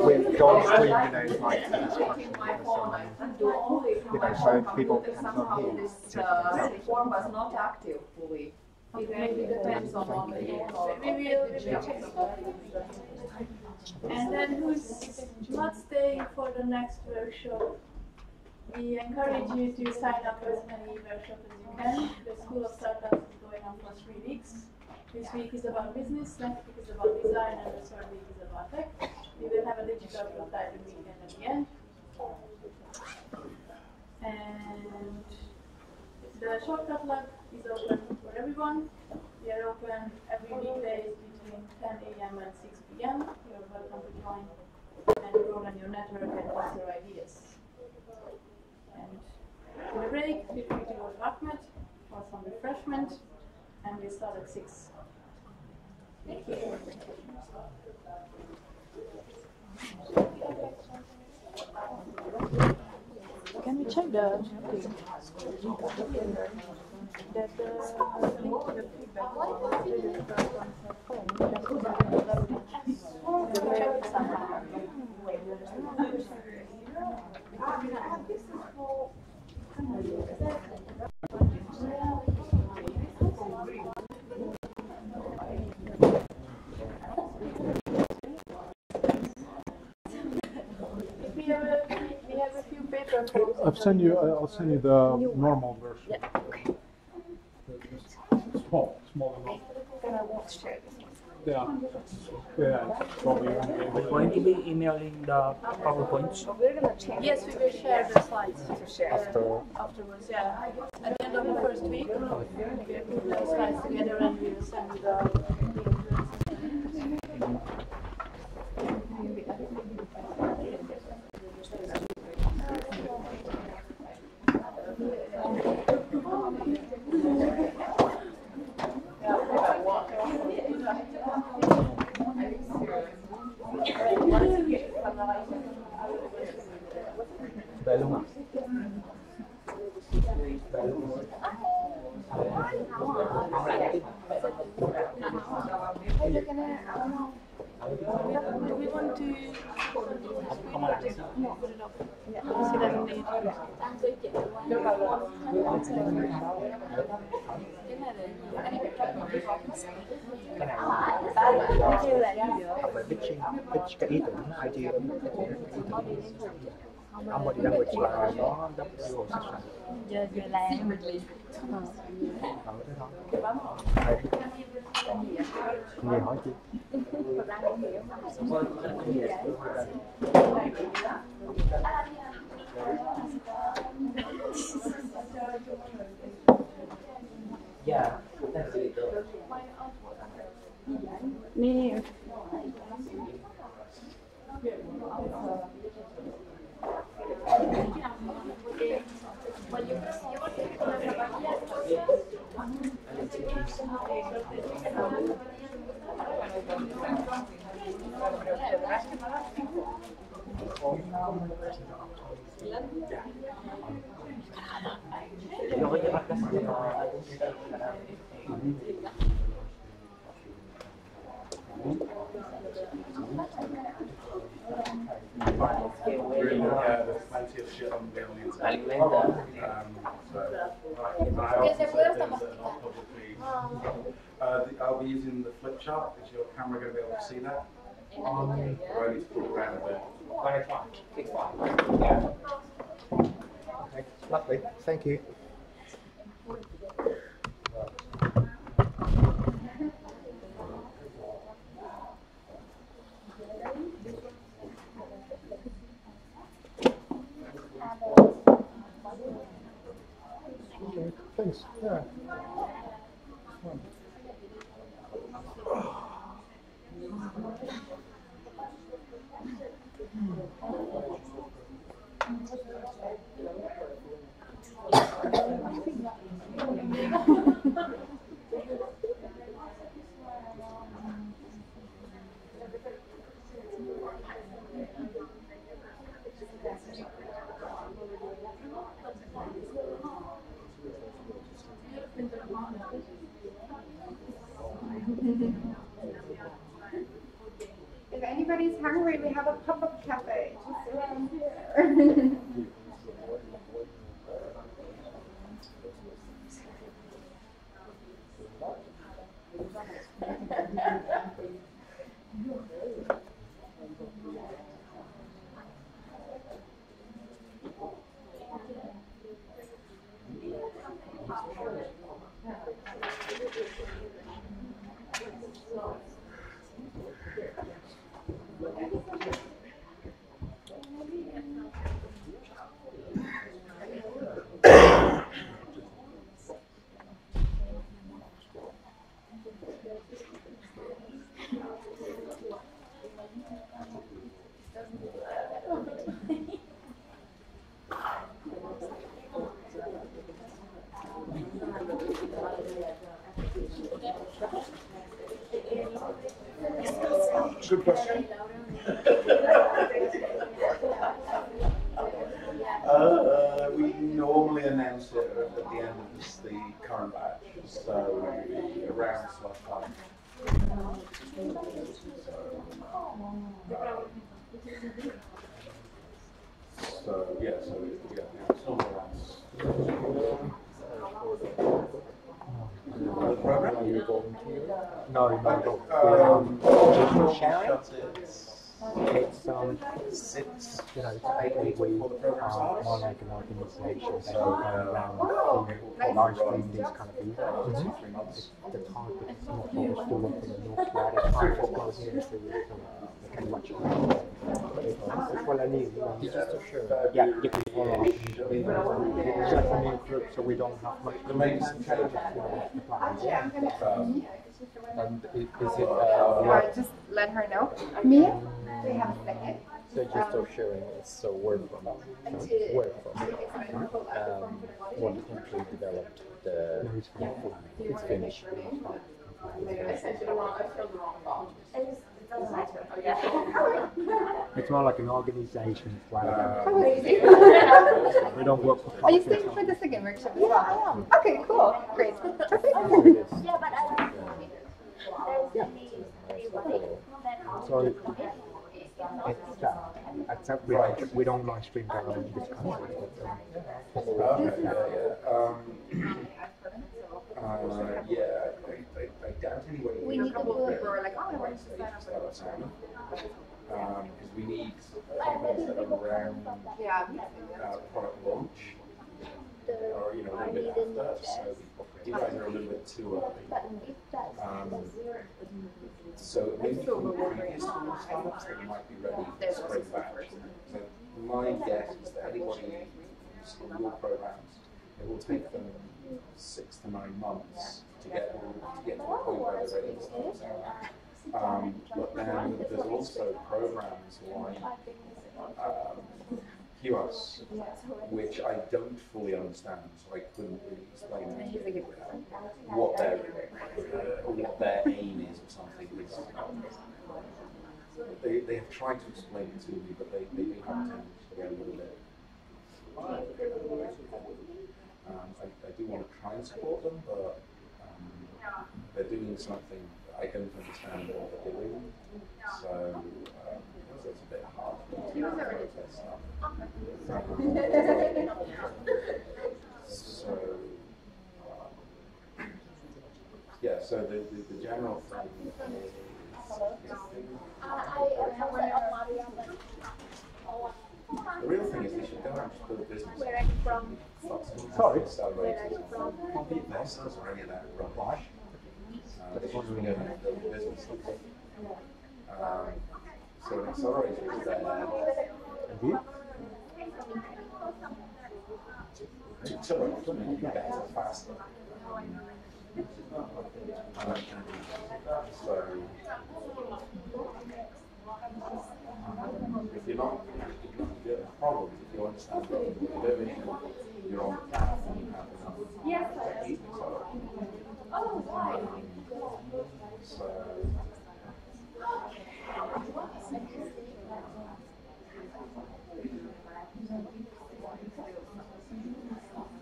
with God's stream, you know, it's like my phone and do only you know, so people can somehow not hear. this form was not active fully. It maybe depends on the maybe and then who's not staying for the next workshop? We encourage you to sign up for as many workshops as you can. The School of Startups is going on for 3 weeks. This week is about business, next week is about design, and the third week is about tech. We will have a digital prototyping weekend at the end. And the short catalog is open for everyone. We are open every weekday between 10 a.m. and 6 p.m. You're welcome to join and broaden your network and test your ideas. And in the break, feel free to go to Ahmed for some refreshment, and we start at 6. Thank you. Can we check the link to the feedback we have a few paper forms. I'll send you the normal version. Yeah, okay. Small enough. Then I won't share this. Yeah, probably won't be able We're going to be emailing the PowerPoints. Yes, we will share the slides afterwards. Yeah, at the end of the first week, we will put the slides together and we will send you the Do we want to put it up? Yeah, she doesn't need Học về pitching, pitch cái ý tưởng, idea, ông body language là nó double section. Giờ làm Thế thôi. Nghe hỏi chị. Yeah, that's really good. Me. Really, there's plenty of shit on the internet. I'll be using the flip chart. Is your camera going to be able to see that? Or I need to pull around a bit. It's fine. Yeah. Okay, lovely. Thank you. Okay, thanks. Yeah. If anybody's hungry, we have a pop-up cafe just around here. Good question. We normally announce it at the end of the current batch, so around /5. So yeah, it's normally around. The program? Are you volunteering? No, digital sharing. It's Six, you know, it's we are more like an organisation that will go around to live stream these kind of events. The target is not always to look in the north where the target is going here, so you can watch it. That's what I need. Digital sharing. Yeah, you can follow us. It's just a new group, so we don't have much. There may be some changes. And is it Just let her know. Me? We have a second. digital sharing is so where from? Where from? What country developed the? It's Finnish. It's more like an organisation. We don't work for. Are you staying for the second workshop? Yeah, I am. Okay, cool. Great. Perfect. Yeah, but I don't So except we don't live stream that on this country. I doubt anybody. We need to do it. Because we need companies that are around product launch, or a little bit after. So you guys are a little bit too early. So maybe from previous startups that might be ready to spring back. So my guess is that anybody who's in your programs, it will take them 6 to 9 months to get to the point where they're ready to start selling. But then there's also programs like QS, which I don't fully understand, so I couldn't really explain what their aim is or something. They have tried to explain it to me, but they do have tended to get a little bit. I do want to try and support them, but they're doing something I don't understand what they're doing, so it's a bit hard for me to process stuff. So yeah, so the general thing is the real thing is they should go out and just build a business. Where are you from? Sorry? Where are you from? Investors or any of that rubbish. They want to go and build a business. So an accelerator is there. To accelerate, to make it better, faster. So if you're not have problems, if you understand what you're doing, you're on the path and you have enough technique. So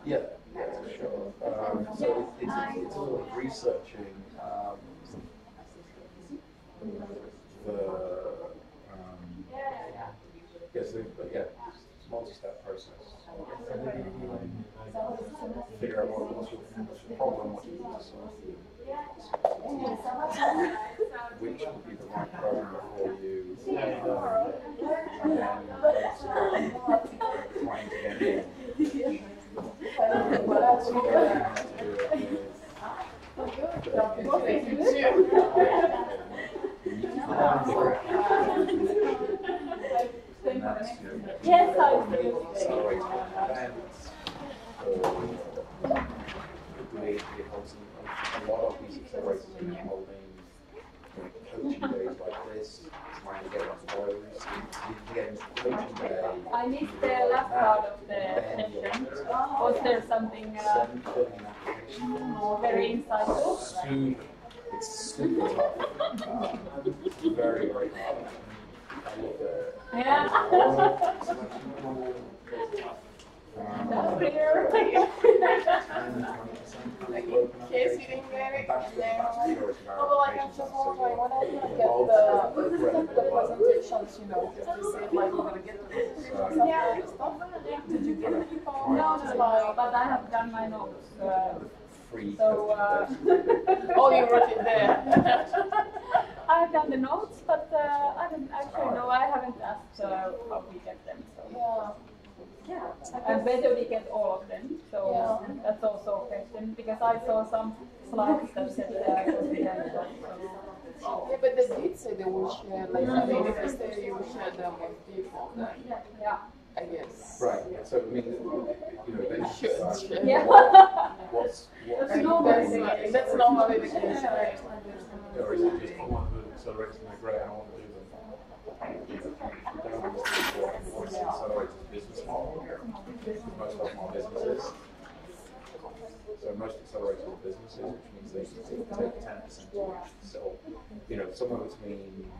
yeah, for sure. So it's all of researching it's a multi-step process. Figure out what's your problem, what you need to solve. Which would be the right program for you, and then trying to get in. Yes, I do. Accelerate events, a lot of these accelerators are holding coaching days like this, trying to get us I missed the last part of the session. Was there something very insightful? It's super tough. Very, very hard. I love it. Yeah. That's clear. Case you didn't get it, and then oh, well, like I'm just wondering when I get the presentations, you know, just to see like we're gonna get the presentations and stuff. Did you get it? No, but I have done my notes. Free. So, oh, you wrote it there. I have done the notes, but I don't actually know. I haven't asked how we get them. So. Yeah. And whether we get all of them. So that's also a question because I saw some slides that said confidential. Yeah, but they did say they will share. Like, I mean, if you say you will share them with people, then yeah. I guess. Right. Yeah. So I mean, you know, then should. Yeah. What's that's normally the case, right? Or is it just I want to do accelerators and they're great, I want to do them. You don't understand what accelerator's business model. Most of my businesses. So most accelerators are businesses, which means they take 10% each. So, you know, somewhere between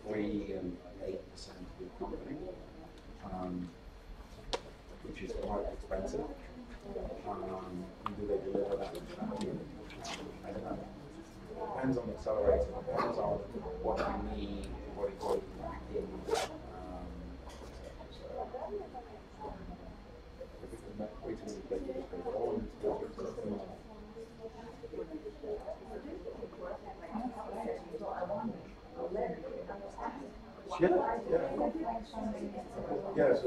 3 and 8% of your company, which is quite expensive. Do they deliver that much value? I don't know. Depends on the accelerator, depends on what you need, what you lack in. If it's a way to really play just go on, yeah, so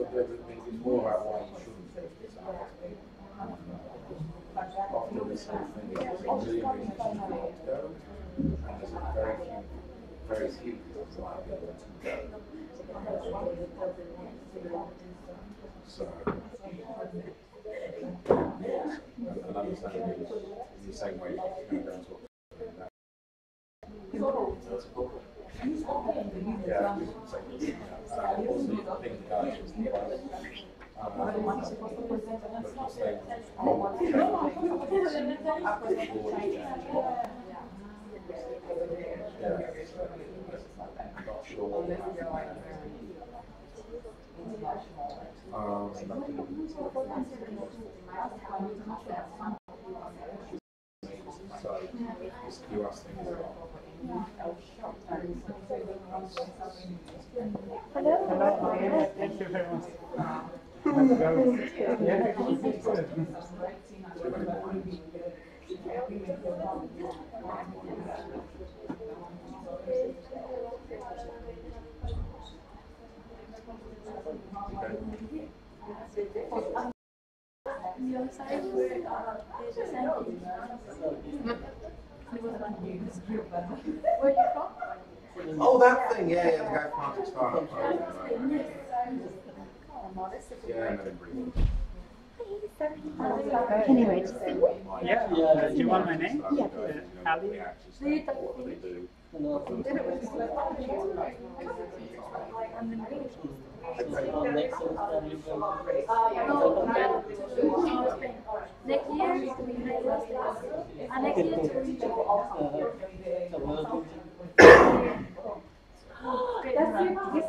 it's more about why you shouldn't take this out. Often the same thing is there's a million reasons you want to go, and there's very few reasons why people want to go. So, and understanding is in the same way you're going to go and talk about that's a problem. Yeah, we can say this. Also, the thing that guys was the because they whole change not sure what will happen. So, this QS thing as well. Hello. Thank you very much. Where are you from? Oh, that thing, yeah, the guy from Arctic Startup. Yeah, I know him briefly. Anyway, yeah, do you want my name? Yeah. Ali? What they do. This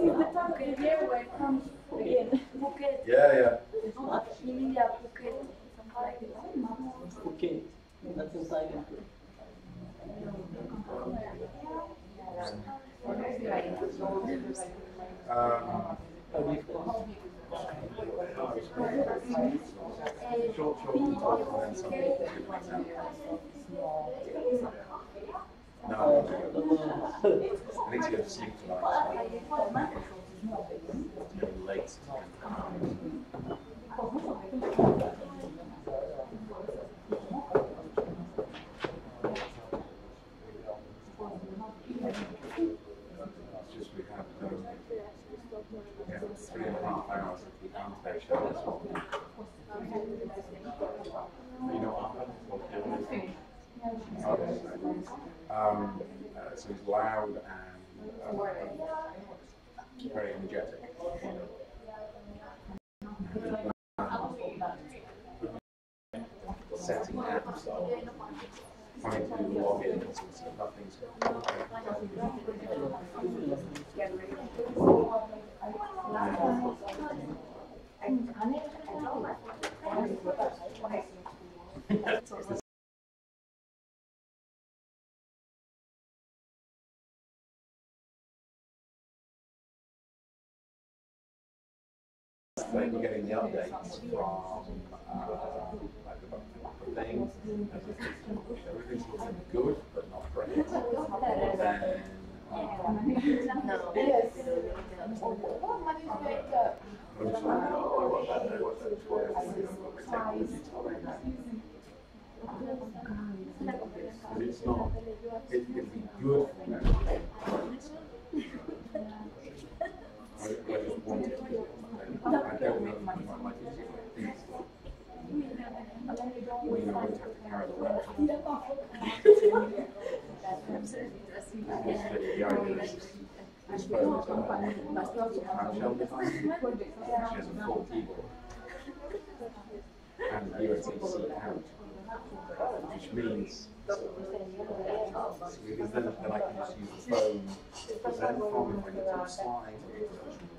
is the time of the year where it comes again. Phuket. Yeah. In India, Phuket. Something like this. Phuket. That's inside it. No, I need to go to sleep tonight. It's getting late. It's just we have 3.5 hours of the unpaid shows. You know what happened? so he's loud and very energetic. Setting apps up, trying to do logins and stuff, nothing's like we're getting the updates from like the things. Everything's looking good, but not great. And then it's not. It can be good for them. I just want it. I don't know if you might like it. We know we have to carry the weight. This phone is shell design. She has a full keyboard and USB-C out, which means because then I can just use the phone to present from if I need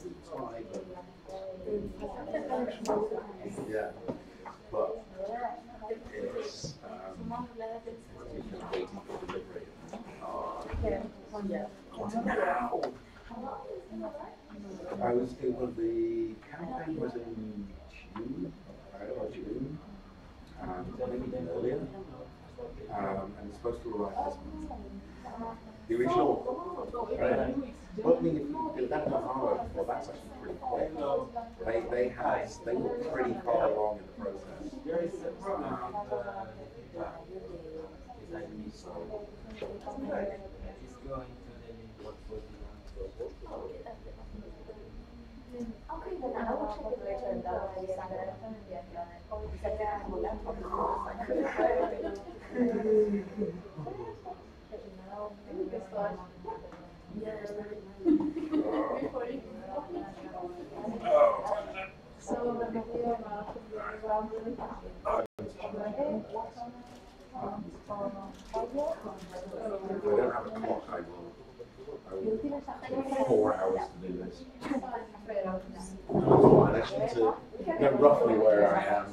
to slide, yeah, but it's just waiting for delivery. The campaign was in June, maybe even earlier, and it's supposed to arrive this month. The original, well, I mean, if that's not hard, well, that's actually pretty quick. They were pretty far along in the process. Okay, then I will check it later and I'll I don't have a clock, I will 4 hours to do this. I just need to know roughly where I am.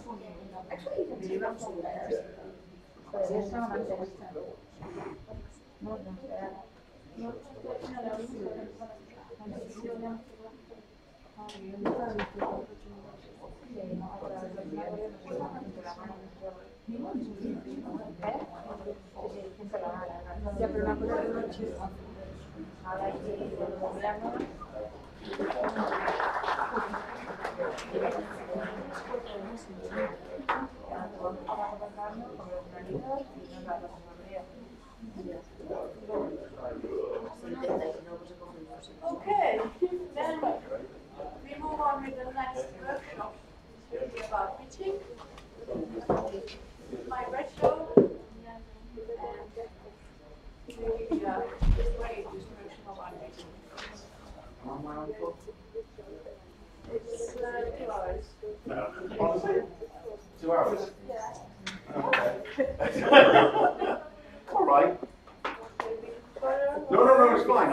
Okay, then we move on with the next workshop. It will be about pitching, my red show, and it will be a great description of our pitching. It's 2 hours. Honestly? 2 hours? Yeah. Okay. All right. No, it's fine. I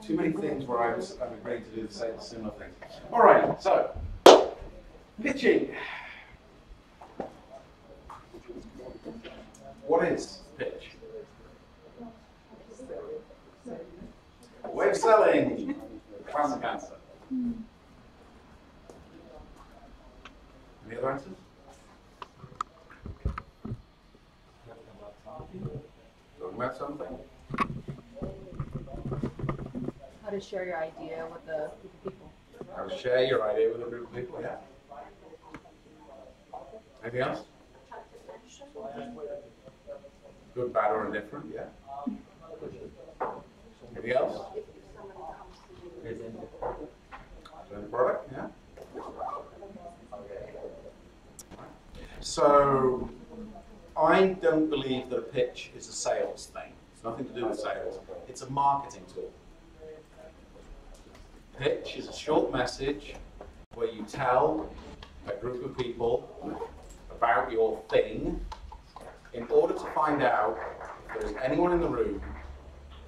too many things where I'm agreeing to do the same similar things. All right, so pitching. What is pitch? A way of selling. Classic answer. Any other answers? Talking about something? How to share your idea with the people. How to share your idea with a group of people, yeah. Anything else? Good, bad, or indifferent, yeah. Anything else? Present the product, yeah. So, I don't believe that a pitch is a sales thing. It's nothing to do with sales. It's a marketing tool. Pitch is a short message where you tell a group of people about your thing in order to find out if there's anyone in the room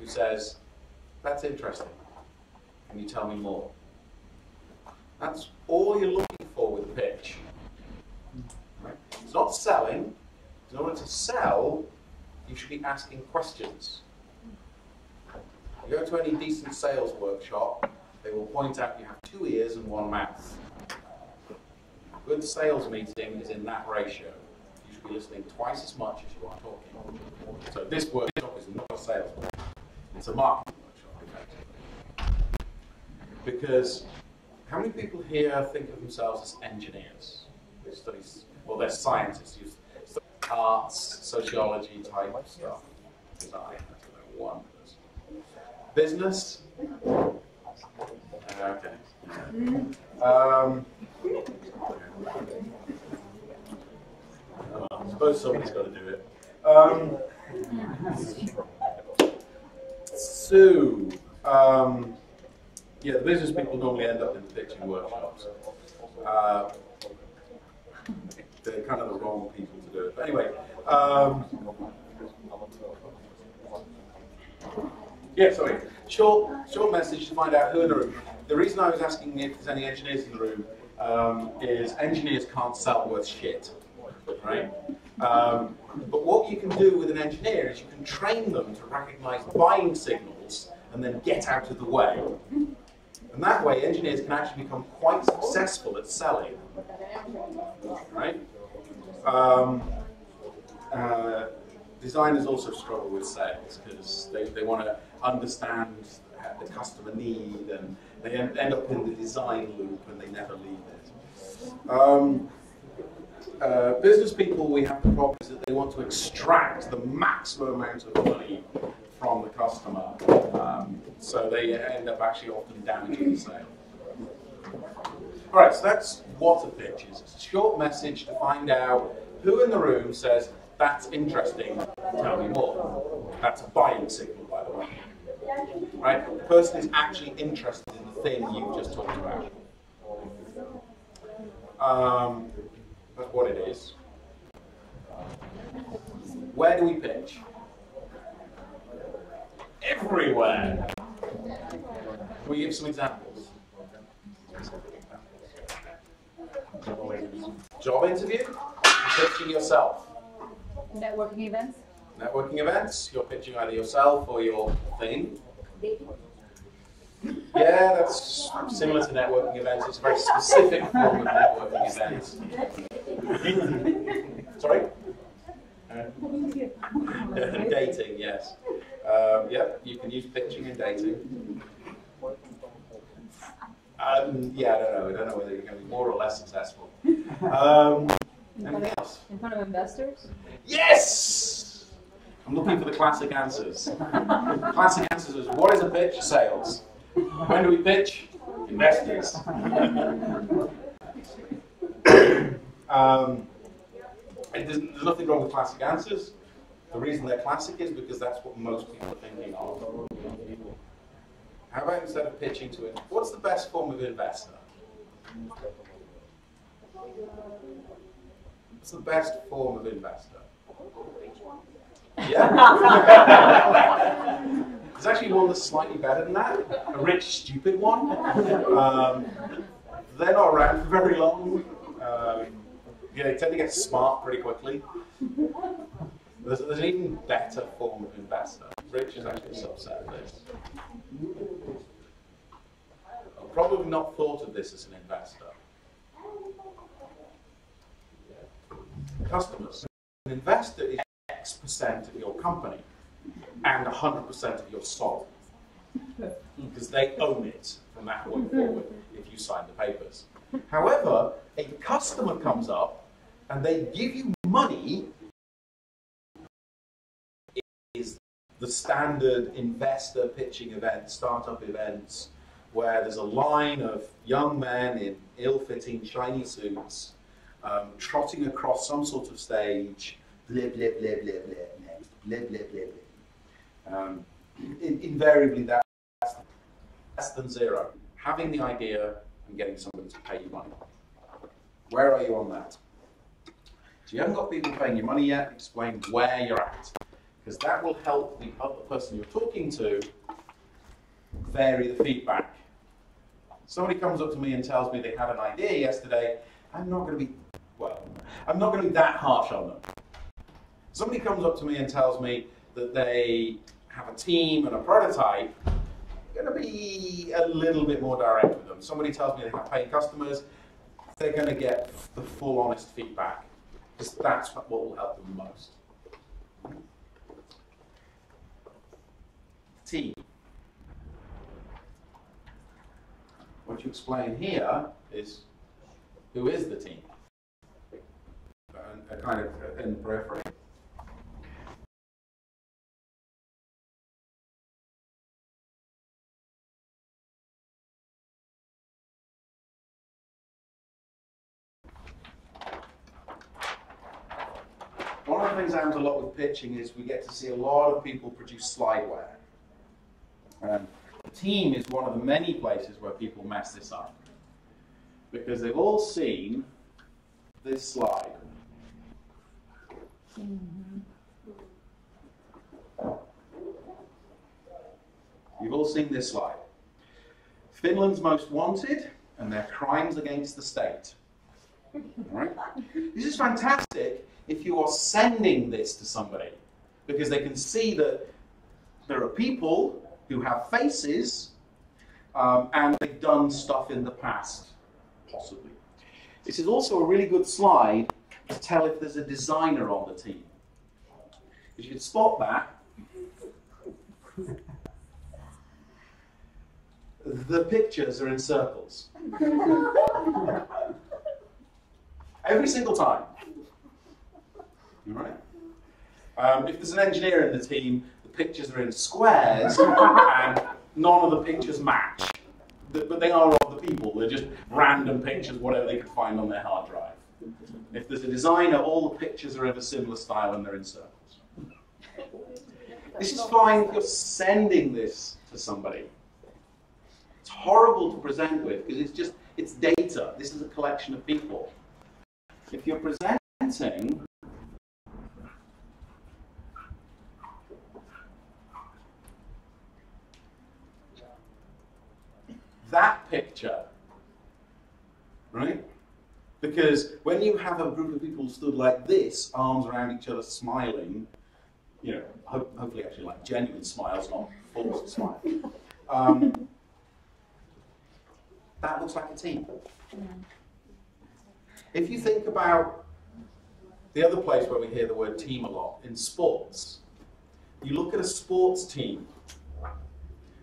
who says, that's interesting, can you tell me more? That's all you're looking for with a pitch. Right? It's not selling. In order to sell, you should be asking questions. You go to any decent sales workshop, they will point out you have 2 ears and 1 mouth. A good sales meeting is in that ratio. You should be listening twice as much as you are talking. So this workshop is not a sales workshop. It's a marketing workshop, effectively. Because how many people here think of themselves as engineers? They study, well, they're scientists. You study arts, sociology type stuff. Design, I don't know, one person. Business? Okay. I suppose somebody's got to do it. Yeah, the business people normally end up in the pitching workshops. They're kind of the wrong people to do it. But anyway, yeah, sorry. Short message to find out who in the room. The reason I was asking if there's any engineers in the room is engineers can't sell worth shit, right? But what you can do with an engineer is you can train them to recognize buying signals and then get out of the way. And that way, engineers can actually become quite successful at selling, right? Designers also struggle with sales because they want to understand the customer need, and they end up in the design loop and they never leave it. Business people, we have the problem is that they want to extract the maximum amount of money from the customer, so they end up actually often damaging the sale. All right, so that's what a pitch is. It's a short message to find out who in the room says, that's interesting, tell me more. That's a buying signal, by the way. Right? The person is actually interested in the thing you've just talked about. That's what it is. Where do we pitch? Everywhere. Can we give some examples? Job interview? You're pitching yourself. Networking events? Networking events, you're pitching either yourself or your thing. Yeah, that's similar to networking events. It's a very specific form of networking events. Sorry? Dating, yes. Yep, you can use pitching in dating. Yeah, I don't know whether you're going to be more or less successful. Anything else? In front of investors? Yes! I'm looking for the classic answers. Classic answers is, what is a pitch? Sales. When do we pitch? Investors. There's nothing wrong with classic answers. The reason they're classic is because that's what most people are thinking of. How about instead of pitching to it, what's the best form of investor? What's the best form of investor? Yeah. There's actually one that's slightly better than that. A rich, stupid one. They're not around for very long. Yeah, they tend to get smart pretty quickly. There's an even better form of investor. Rich is actually a subset of this. I've probably not thought of this as an investor. Customers. An investor is X% of your company and 100% of your stock, because they own it from that point forward if you sign the papers. However, a customer comes up and they give you money. It is the standard investor pitching event, startup events, where there's a line of young men in ill-fitting shiny suits trotting across some sort of stage, blah, blah, blah, blah, blah, next, blah, blah, blah, Invariably, that's less than zero. Having the idea and getting somebody to pay you money. Where are you on that? So you haven't got people paying you money yet. Explain where you're at, because that will help the other person you're talking to vary the feedback. Somebody comes up to me and tells me they had an idea yesterday. I'm not going to be that harsh on them. Somebody comes up to me and tells me that they have a team and a prototype. I'm going to be a little bit more direct with them. Somebody tells me they have paying customers. They're going to get the full honest feedback, because that's what will help them most. Team. What you explain here is who is the team, and kind of in the periphery. One of the things that happens a lot with pitching is we get to see a lot of people produce slideware. The team is one of the many places where people mess this up, because they've all seen this slide. You've all seen this slide. Finland's most wanted and their crimes against the state. All right? This is fantastic if you are sending this to somebody, because they can see that there are people who have faces and they've done stuff in the past, possibly. This is also a really good slide to tell if there's a designer on the team. Because you can spot that. The pictures are in circles. Every single time. All right? If there's an engineer in the team, the pictures are in squares, and none of the pictures match. But they are of the people. They're just random pictures, whatever they could find on their hard drive. If there's a designer, all the pictures are of a similar style and they're in circles. This is fine if you're sending this to somebody. It's horrible to present with, because it's data. This is a collection of people. If you're presenting, that picture, right? Because when you have a group of people stood like this, arms around each other, smiling, you know, hopefully actually like genuine smiles, not forced smiles, that looks like a team. If you think about the other place where we hear the word team a lot, in sports, you look at a sports team.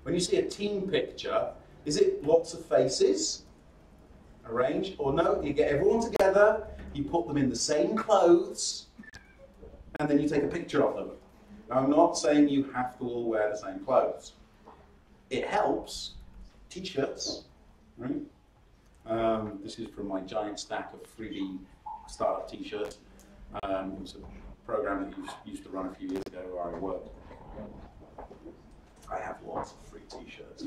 When you see a team picture, is it lots of faces arranged? Or no, you get everyone together, you put them in the same clothes, and then you take a picture of them. Now, I'm not saying you have to all wear the same clothes. It helps. T-shirts, right? This is from my giant stack of 3D startup T-shirts. It was a program that used to run a few years ago where I worked. I have lots of free T-shirts.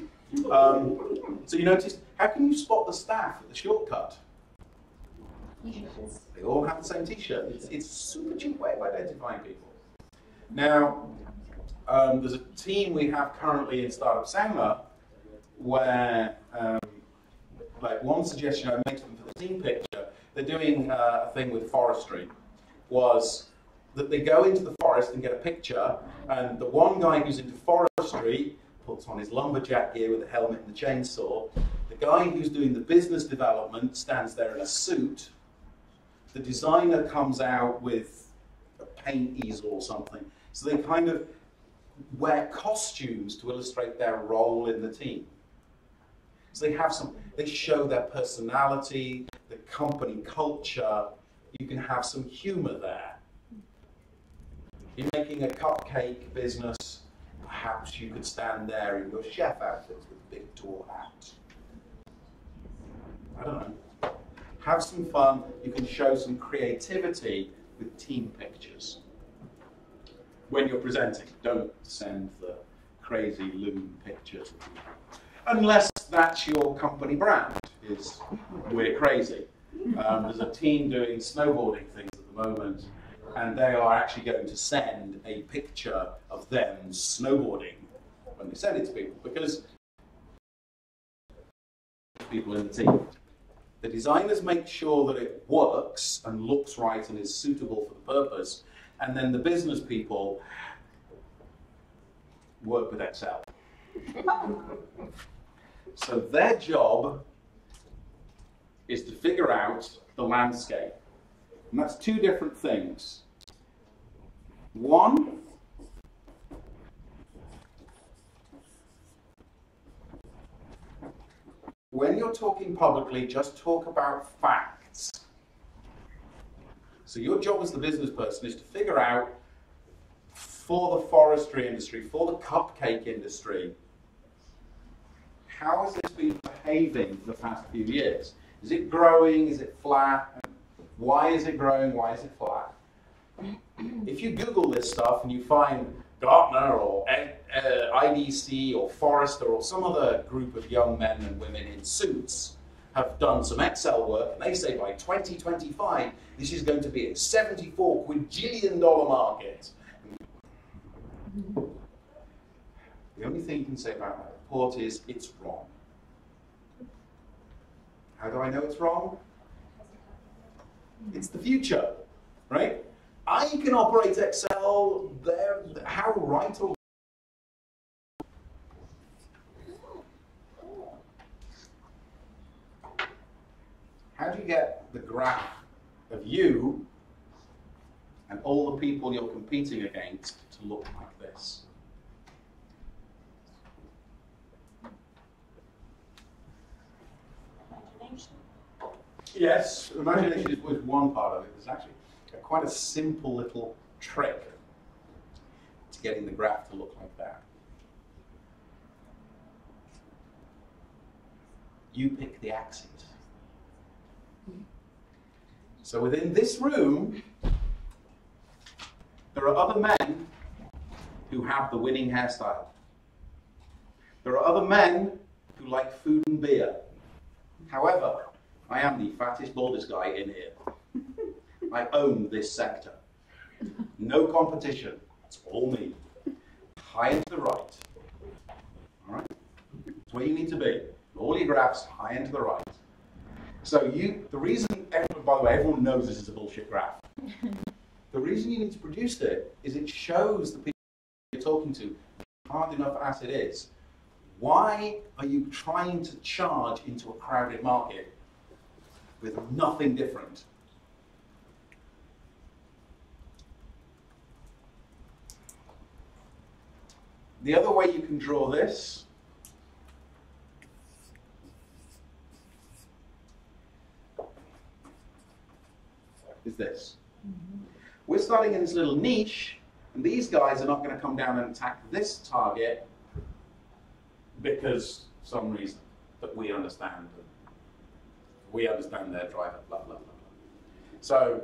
So you notice, how can you spot the staff at the shortcut? They all have the same T-shirt. It's a super cheap way of identifying people. Now, there's a team we have currently in Startup Sauna where, like one suggestion I made to them for the team picture, they're doing a thing with forestry, was that they go into the forest and get a picture, and the one guy who's into forestry puts on his lumberjack gear with the helmet and the chainsaw. The guy who's doing the business development stands there in a suit. The designer comes out with a paint easel or something. So they kind of wear costumes to illustrate their role in the team. So they show their personality, the company culture. You can have some humor there. You're making a cupcake business, perhaps you could stand there in your chef outfits with a big tall hat. I don't know. Have some fun. You can show some creativity with team pictures. when you're presenting. Don't send the crazy loon pictures of people. Unless that's your company brand, is we're crazy. There's a team doing snowboarding things at the moment, and they are actually going to send a picture of them snowboarding when they send it to people, because people in the team. The designers make sure that it works and looks right and is suitable for the purpose, and then the business people work with Excel. So their job is to figure out the landscape. And that's two different things. One, when you're talking publicly, just talk about facts. So your job as the business person is to figure out, for the forestry industry, for the cupcake industry, how has this been behaving for the past few years? Is it growing? Is it flat? Why is it growing? Why is it flat? If you Google this stuff and you find Gartner or IDC or Forrester or some other group of young men and women in suits have done some Excel work, and they say by 2025 this is going to be a $74 quadrillion market. The only thing you can say about that report is it's wrong. How do I know it's wrong? It's the future, right? I can operate Excel there. How right or how do you get the graph of you and all the people you're competing against to look like this? Yes, imagination is one part of it. There's actually quite a simple little trick to getting the graph to look like that. You pick the axes. So within this room, there are other men who have the winning hairstyle. There are other men who like food and beer. However, I am the fattest, baldest guy in here. I own this sector. No competition. It's all me. High and to the right. All right? That's where you need to be. All your graphs high and to the right. So the reason, by the way, everyone knows this is a bullshit graph. The reason you need to produce it is it shows the people you're talking to, hard enough as it is, why are you trying to charge into a crowded market with nothing different? The other way you can draw this is this. We're starting in this little niche, and these guys are not going to come down and attack this target because some reason that we understand. We understand their driver, blah, blah, blah, blah. So,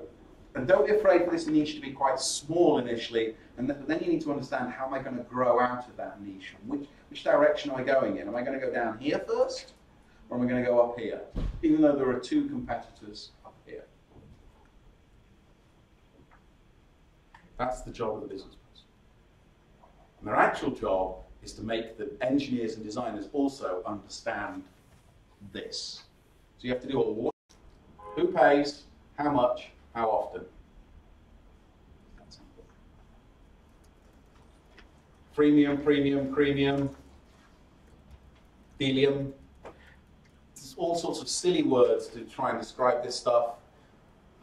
and don't be afraid for this niche to be quite small initially, and then you need to understand, how am I going to grow out of that niche? Which direction am I going in? Am I going to go down here first, or am I going to go up here? Even though there are two competitors up here. That's the job of the business person. And their actual job is to make the engineers and designers also understand this. So you have to do a lot. Who pays, how much, how often. Premium, premium, premium, helium. There's all sorts of silly words to try and describe this stuff.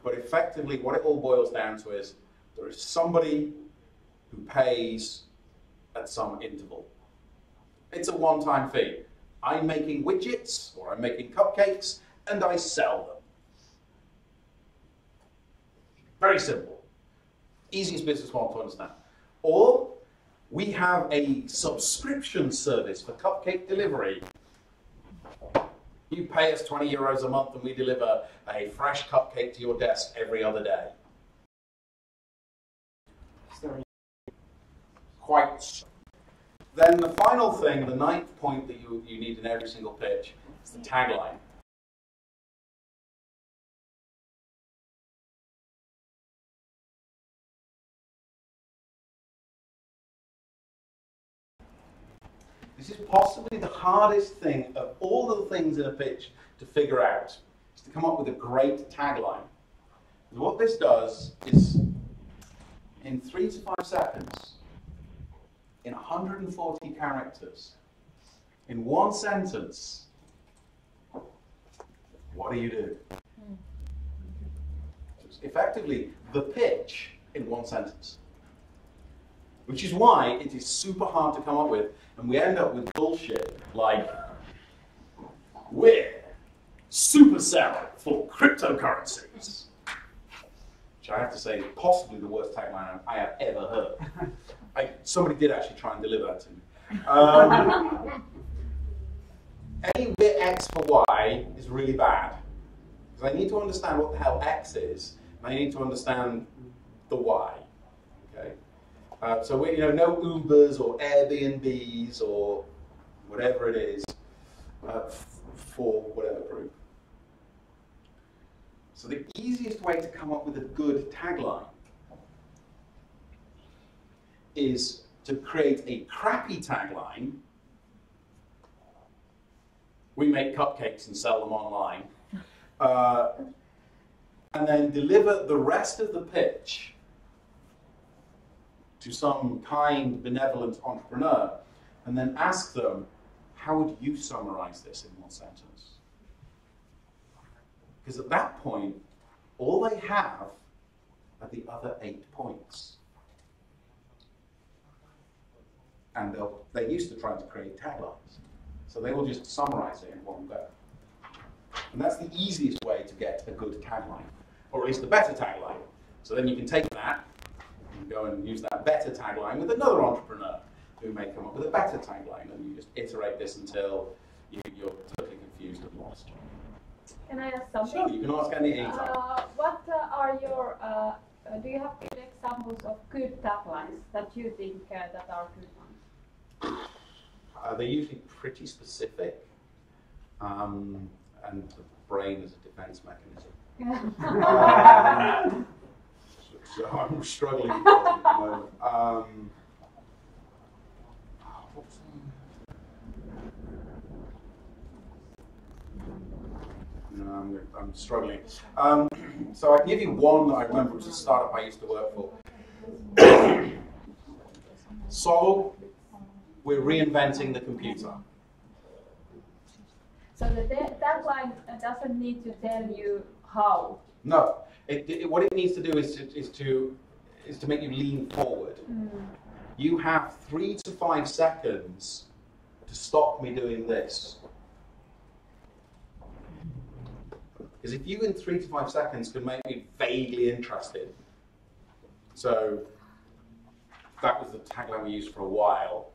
But effectively, what it all boils down to is there is somebody who pays at some interval. It's a one-time fee. I'm making widgets, or I'm making cupcakes, and I sell them. Very simple. Easiest business model to understand. Or we have a subscription service for cupcake delivery. You pay us 20 euros a month and we deliver a fresh cupcake to your desk every other day. quite. Then the final thing, the ninth point that you need in every single pitch, is the tagline. This is possibly the hardest thing of all of the things in a pitch to figure out, is to come up with a great tagline. And what this does is, in 3 to 5 seconds, in 140 characters, in one sentence, what do you do? It's effectively the pitch in one sentence. Which is why it is super hard to come up with, and we end up with bullshit like, we're Supercell for cryptocurrencies. Which I have to say is possibly the worst tagline I have ever heard. Somebody did actually try and deliver that to me. Any bit X for Y is really bad. Because I need to understand what the hell X is, and I need to understand the Y. Okay? So we, no Ubers or Airbnbs or whatever it is for whatever group. So the easiest way to come up with a good tagline is to create a crappy tagline. We make cupcakes and sell them online. And then deliver the rest of the pitch to some kind, benevolent entrepreneur, and then ask them, how would you summarize this in one sentence? Because at that point, all they have are the other 8 points. And they're used to trying to create taglines. So they will just summarize it in one go. And that's the easiest way to get a good tagline, or at least a better tagline. So then you can take that and go and use that better tagline with another entrepreneur who may come up with a better tagline, and you just iterate this until you're totally confused and lost. Can I ask something? Sure, you can ask anything. What are your, do you have good examples of good taglines that you think that are good ones? They're usually pretty specific, and the brain is a defense mechanism. So I'm struggling with it at the moment. No, I'm struggling. So I can give you one that I remember. It was a startup I used to work for. So we're reinventing the computer. So the tagline doesn't need to tell you how. No, what it needs to do is to make you lean forward. You have 3 to 5 seconds to stop me doing this. Because if you in 3 to 5 seconds can make me vaguely interested, so that was the tagline we used for a while.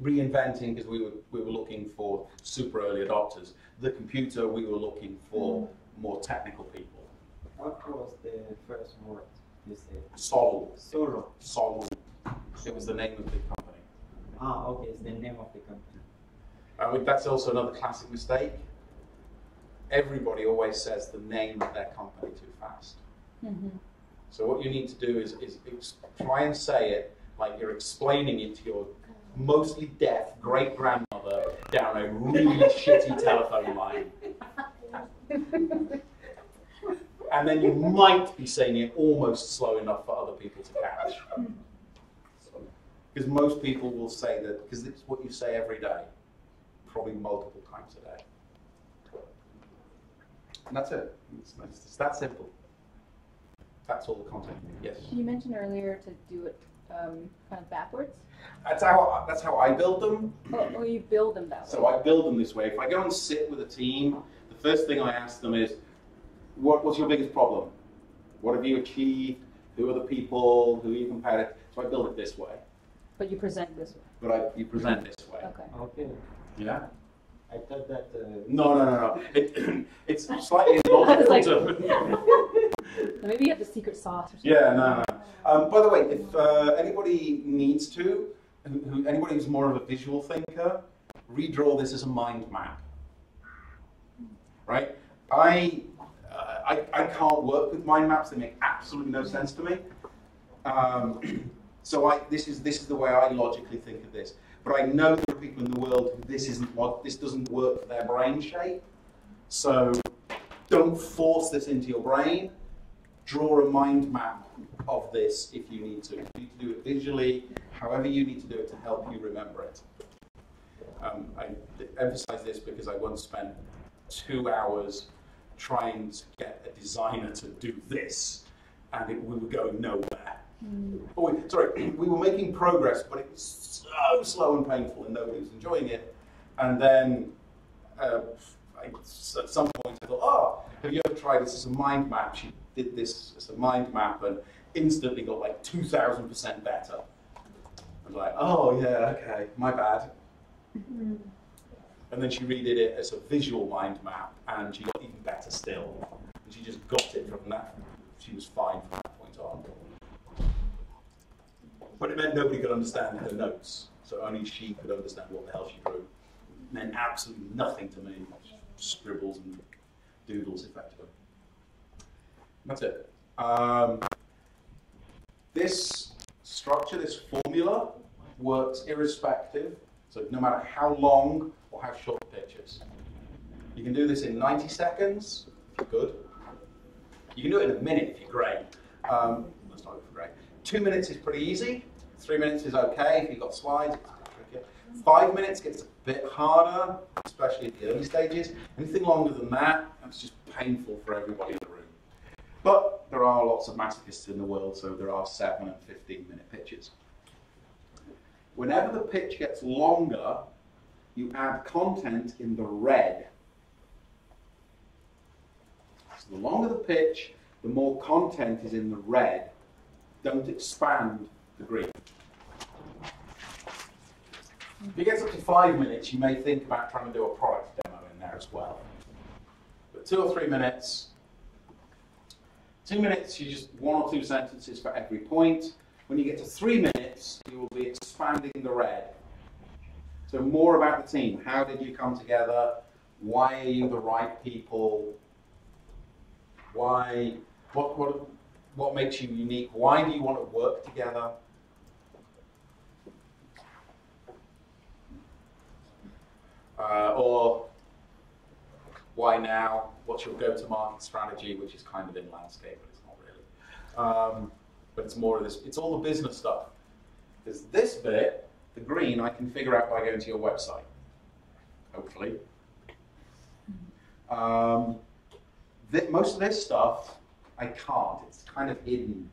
Reinventing, because we were looking for super early adopters. The computer, we were looking for more technical people. What was the first word you said? Solo. Solo. Solo. It was the name of the company. Ah, okay, it's the name of the company. That's also another classic mistake. Everybody always says the name of their company too fast. So what you need to do is try and say it like you're explaining it to your mostly deaf great-grandmother down a really shitty telephone line. And then you might be saying it almost slow enough for other people to catch. Because most people will say that, because it's what you say every day, probably multiple times a day. And that's it. It's that simple. That's all the content. Yes? You mentioned earlier to do it kind of backwards. That's how I build them. Oh, you build them that way. So I build them this way. If I go and sit with a team, the first thing I ask them is, what's your biggest problem? What have you achieved? Who are the people? Who are you compared to? So I build it this way. But you present this way. But you present this way. Okay. Okay. Yeah? I thought that... No. It's slightly illogical. Maybe you have the secret sauce or something. Yeah, no. By the way, if anybody needs to, anybody who's more of a visual thinker, redraw this as a mind map. Right? I can't work with mind maps. They make absolutely no sense to me. So this is the way I logically think of this. But I know there are people in the world who this doesn't work for their brain shape. So don't force this into your brain. Draw a mind map of this if you need to. You need to do it visually, however you need to do it to help you remember it. I emphasize this because I once spent 2 hours trying to get a designer to do this, and we were going nowhere. We were making progress, but it was so slow and painful, and nobody was enjoying it. And then at some point I thought, oh, have you ever tried this as a mind map? She did this as a mind map and instantly got like 2,000% better. I was like, oh yeah, okay, my bad. And then she redid it as a visual mind map, and she got even better still. And she just got it from that. She was fine from that point on. But it meant nobody could understand her notes, so only she could understand what the hell she drew. It meant absolutely nothing to me. Scribbles and doodles, effectively. That's it. This structure, this formula, works irrespective. So no matter how long or how short the pitch is. You can do this in 90 seconds, if you're good. You can do it in a minute if you're great. That's not if you're great. 2 minutes is pretty easy. 3 minutes is okay if you've got slides. It's a bit trickier. 5 minutes gets a bit harder, especially at the early stages. Anything longer than that, that's just painful for everybody in the room. But there are lots of masochists in the world, so there are 7 and 15-minute pitches. Whenever the pitch gets longer, you add content in the red. So the longer the pitch, the more content is in the red. Don't expand the green. If it gets up to 5 minutes, you may think about trying to do a product demo in there as well. But 2 or 3 minutes, 2 minutes, you just 1 or 2 sentences for every point. When you get to 3 minutes, you will be expanding the red. So more about the team. How did you come together? Why are you the right people? Why? What makes you unique? Why do you want to work together? Or why now? What's your go-to-market strategy? Which is kind of in landscape, but it's not really. But it's more of this. It's all the business stuff. There's this bit, the green, I can figure out by going to your website. Hopefully. Most of this stuff, I can't. It's kind of hidden,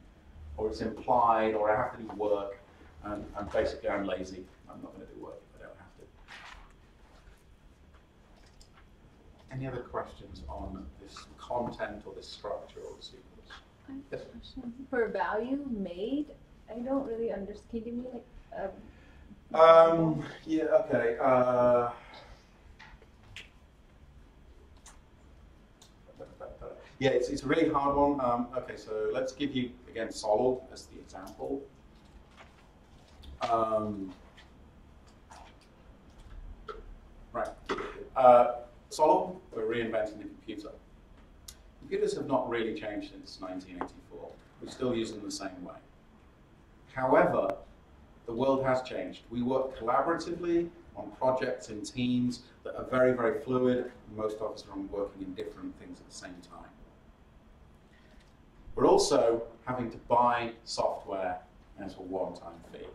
or it's implied, or I have to do work, and basically I'm lazy. I'm not going to do work if I don't have to. Any other questions on this content or this structure or the sequence? Yes. For value made, I don't really understand. Can you give me like yeah, okay. Yeah, it's a really hard one. Okay, so let's give you, again, Solid as the example. Right. Solid, we're reinventing the computer. Computers have not really changed since 1984. We still use them the same way. However, the world has changed. We work collaboratively on projects and teams that are very, very fluid. Most of us are working in different things at the same time. We're also having to buy software as a one-time fee.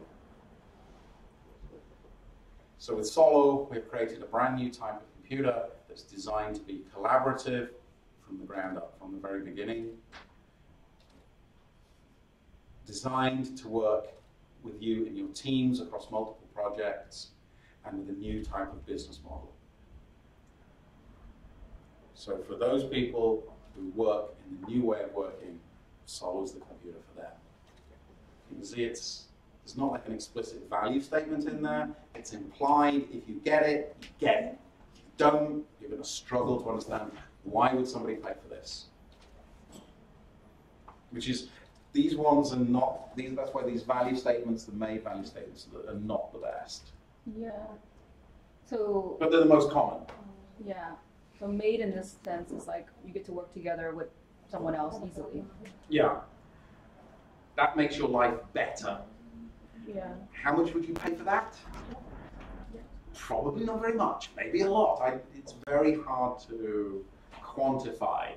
So with Solo, we've created a brand new type of computer that's designed to be collaborative from the ground up, from the very beginning. Designed to work with you and your teams across multiple projects and with a new type of business model. So for those people who work in the new way of working, Solo's the computer for them. You can see there's not like an explicit value statement in there. It's implied. If you get it, you get it. If you don't, you're going to struggle to understand why would somebody pay for this. Which is these ones are not, that's why these value statements, the made value statements, are not the best. Yeah. So. But they're the most common. Yeah. So made in this sense is like you get to work together with someone else easily. Yeah. That makes your life better. Yeah. How much would you pay for that? Probably not very much, maybe a lot. It's very hard to quantify.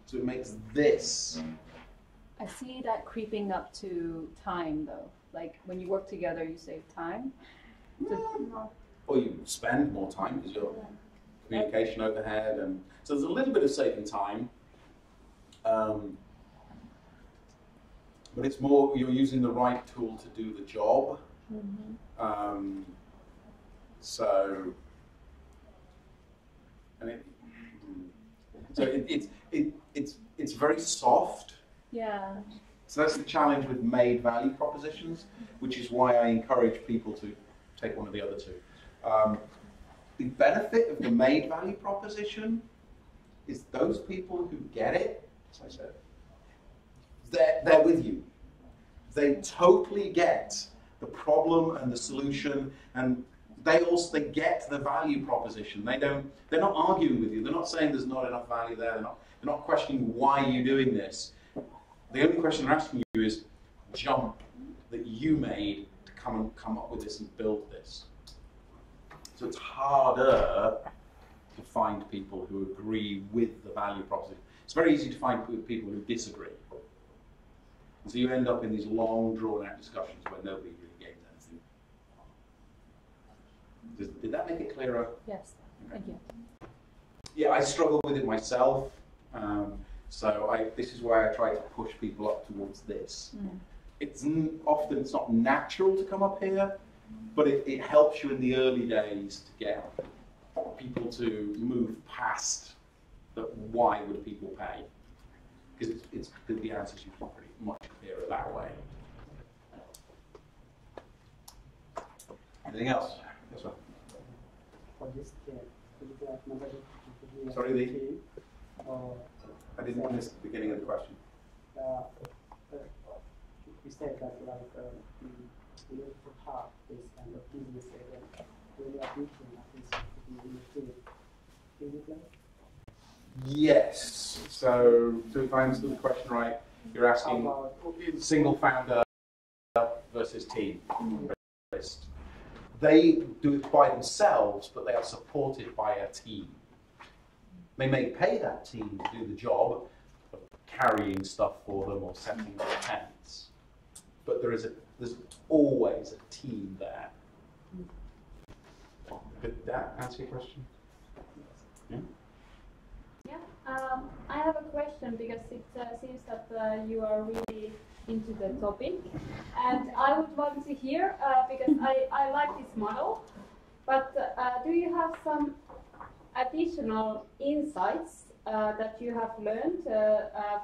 So it makes this. I see that creeping up to time though. Like when you work together, you save time. Or you spend more time because your communication overhead, and so there's a little bit of saving time. But it's more you're using the right tool to do the job. Mm-hmm. So, and it's very soft. Yeah. So that's the challenge with made value propositions, which is why I encourage people to take one of the other two. The benefit of the made value proposition is those people who get it, as I said, they're with you. They totally get the problem and the solution, and they get the value proposition. They're not arguing with you. They're not saying there's not enough value there. They're not questioning why you're doing this. The only question they're asking you is jump that you made to come up with this and build this. So it's harder to find people who agree with the value proposition. It's very easy to find people who disagree. And so you end up in these long, drawn-out discussions where nobody really gains anything. Did that make it clearer? Yes. Thank you. Yeah, I struggle with it myself. So this is why I try to push people up towards this. Mm. It's not natural to come up here, but it helps you in the early days to get people to move past the why would people pay, because the answers usually pretty much clearer that way. Anything else? Yes, sir. For this Sorry, I didn't miss the beginning of the question. You said that you need to have this kind of business area when you are teaching at least to be in the field. Is it like? Yes. So if I understood the question right, you're asking single founder versus team. They do it by themselves, but they are supported by a team. They may pay that team to do the job of carrying stuff for them or setting up tents, but there's always a team there. Did that answer your question? Yeah. Yeah, I have a question because it seems that you are really into the topic, and I would want to hear because I like this model, but do you have some additional insights that you have learned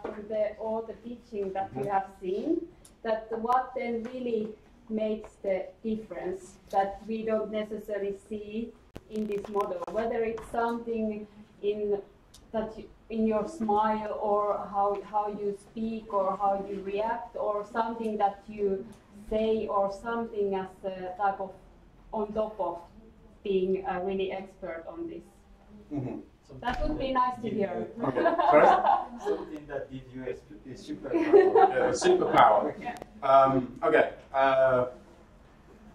from all the teaching that you have seen, that what then really makes the difference that we don't necessarily see in this model, whether it's something in your smile or how you speak or how you react, or something that you say, or something as a type of on top of being a really expert on this. Mm-hmm. That would be nice to hear. Okay. Sorry? Something that gives you a superpower. Yeah, a superpower. Okay.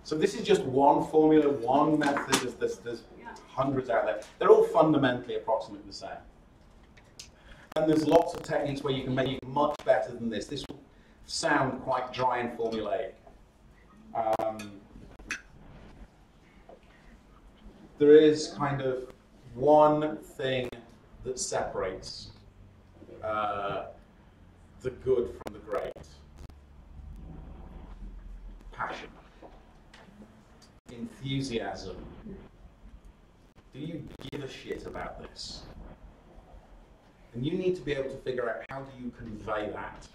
So this is just one formula, one method. There's hundreds out there. They're all fundamentally approximately the same. And there's lots of techniques where you can make it much better than this. This will sound quite dry and formulaic. There is kind of one thing that separates the good from the great. Passion. Enthusiasm. Do you give a shit about this? And you need to be able to figure out how do you convey that.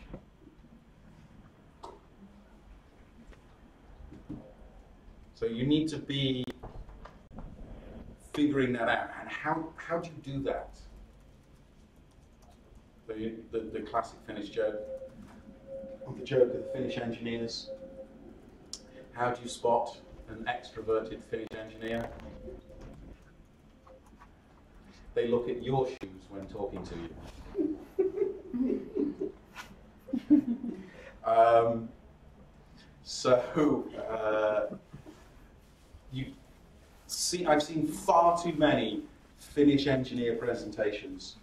So you need to be figuring that out. And how do you do that? The classic Finnish joke. the joke of the Finnish engineers. How do you spot an extroverted Finnish engineer? They look at your shoes when talking to you. I've seen far too many Finnish engineer presentations.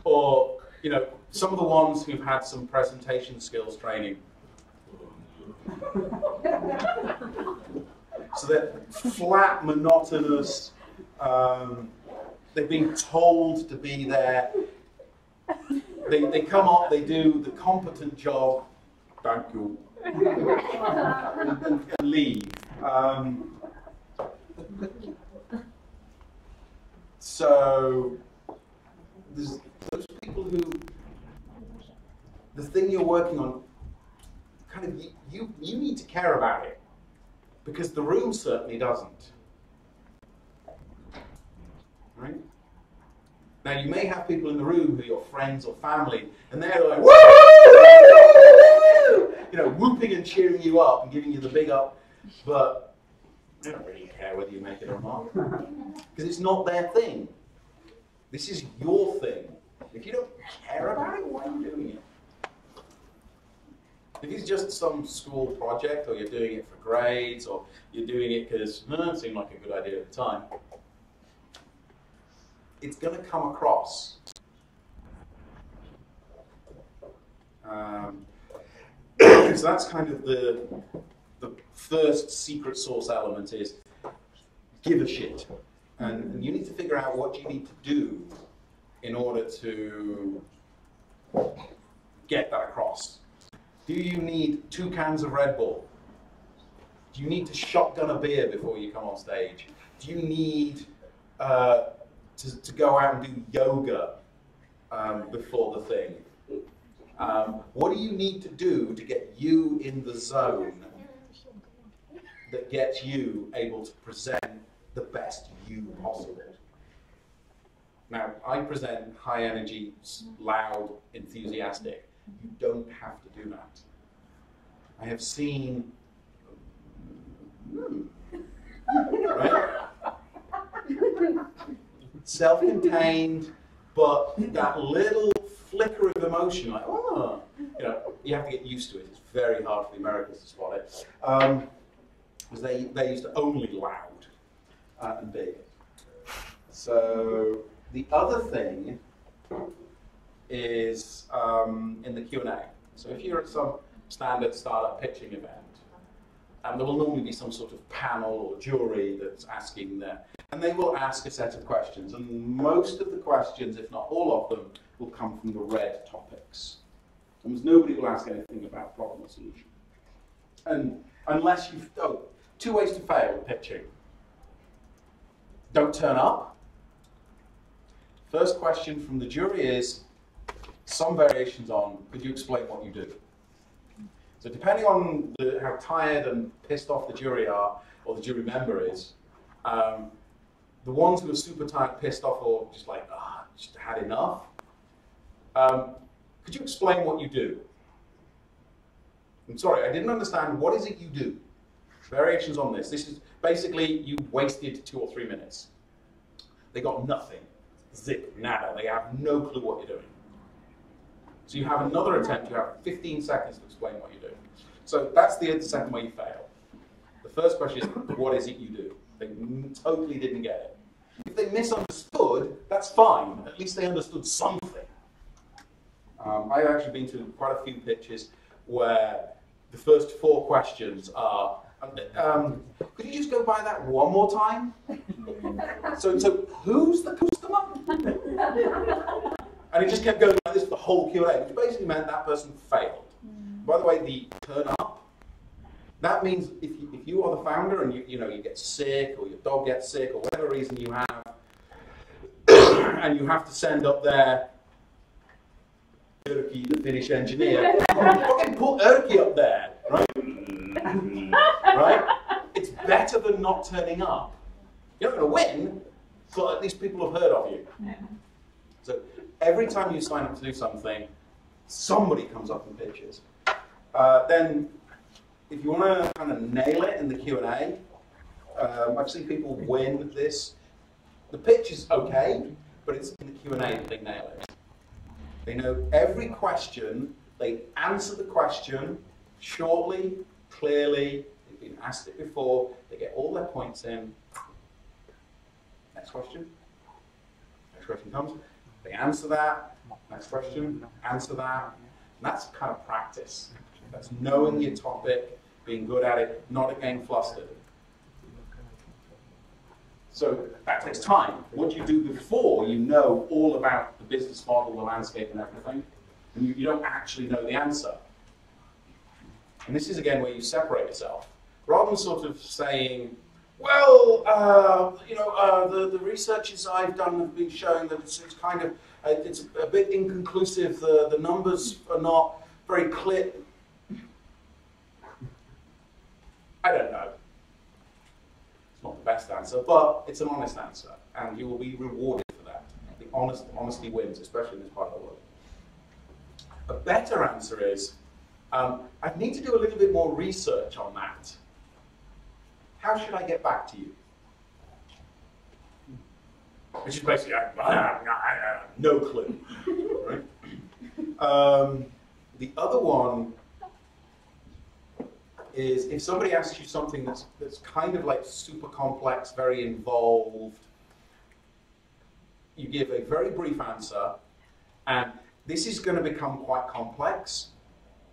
Or, you know, some of the ones who've had some presentation skills training. So they're flat, monotonous, they've been told to be there. They come up, they do the competent job, thank you, and leave. So there's those people who, the thing you're working on, kind of you need to care about it, because the room certainly doesn't. Right? Now you may have people in the room who are your friends or family, and they're like, woo! You know, whooping and cheering you up and giving you the big up, but they don't really care whether you make it or not, because it's not their thing. This is your thing. If you don't care about it, why are you doing it? If it's just some school project, or you're doing it for grades, or you're doing it because it seemed like a good idea at the time, it's going to come across. So that's kind of the first secret sauce element, is give a shit. And you need to figure out what you need to do in order to get that across. Do you need 2 cans of Red Bull? Do you need to shotgun a beer before you come on stage? Do you need to go out and do yoga before the thing? What do you need to do to get you in the zone that gets you able to present the best you possible? Now, I present high energy, loud, enthusiastic. You don't have to do that. I have seen, right? Self-contained, but that little flicker of emotion, like, oh, you know, you have to get used to it. It's very hard for the Americans to spot it, because they used to only loud and big. So the other thing is in the Q&A. So if you're at some standard startup pitching event, there will normally be some sort of panel or jury that's asking there, and they will ask a set of questions, and most of the questions, if not all of them, will come from the red topics. Almost nobody will ask anything about problem or solution. And unless you've, 2 ways to fail at pitching. Don't turn up. First question from the jury is some variations on, could you explain what you do? So depending on how tired and pissed off the jury are, or the jury member is, the ones who are super tired, pissed off, or just like, just had enough, could you explain what you do? I'm sorry, I didn't understand. What is it you do? Variations on this. This is basically you wasted 2 or 3 minutes. They got nothing. Zip, nada. They have no clue what you're doing. So you have another attempt. You have 15 seconds to explain what you're doing. So that's the second way you fail. The first question is, what is it you do? They totally didn't get it. If they misunderstood, that's fine. At least they understood something. I've actually been to quite a few pitches where the first 4 questions are, could you just go by that one more time? So who's the customer? And it just kept going like this for the whole Q&A, which basically meant that person failed. By the way, the turn up, that means if you are the founder and you get sick, or your dog gets sick, or whatever reason you have, and you have to send up there Erkki, the Finnish engineer, fucking put Erkki up there, right? Right? It's better than not turning up. You're not going to win, but at least people have heard of you. So every time you sign up to do something, somebody comes up and pitches. Then, if you want to kind of nail it in the Q&A, I've seen people win this. The pitch is okay, but it's in the Q&A that they nail it. They know every question, they answer the question shortly, clearly, they've been asked it before, they get all their points in. Next question. Next question comes. They answer that. Next question. Answer that. And that's kind of practice. That's knowing your topic, being good at it, not getting flustered. So that takes time. What you do before you know all about the business model, the landscape, and everything, and you don't actually know the answer. And this is again where you separate yourself. Rather than sort of saying, well, the researches I've done have been showing that it's kind of, it's a bit inconclusive, the numbers are not very clear. I don't know. It's not the best answer, but it's an honest answer, and you will be rewarded for that. The honesty wins, especially in this part of the world. A better answer is, I need to do a little bit more research on that. How should I get back to you? Which is basically, no clue. Right? The other one is if somebody asks you something that's kind of like super complex, very involved, you give a very brief answer, and this is going to become quite complex.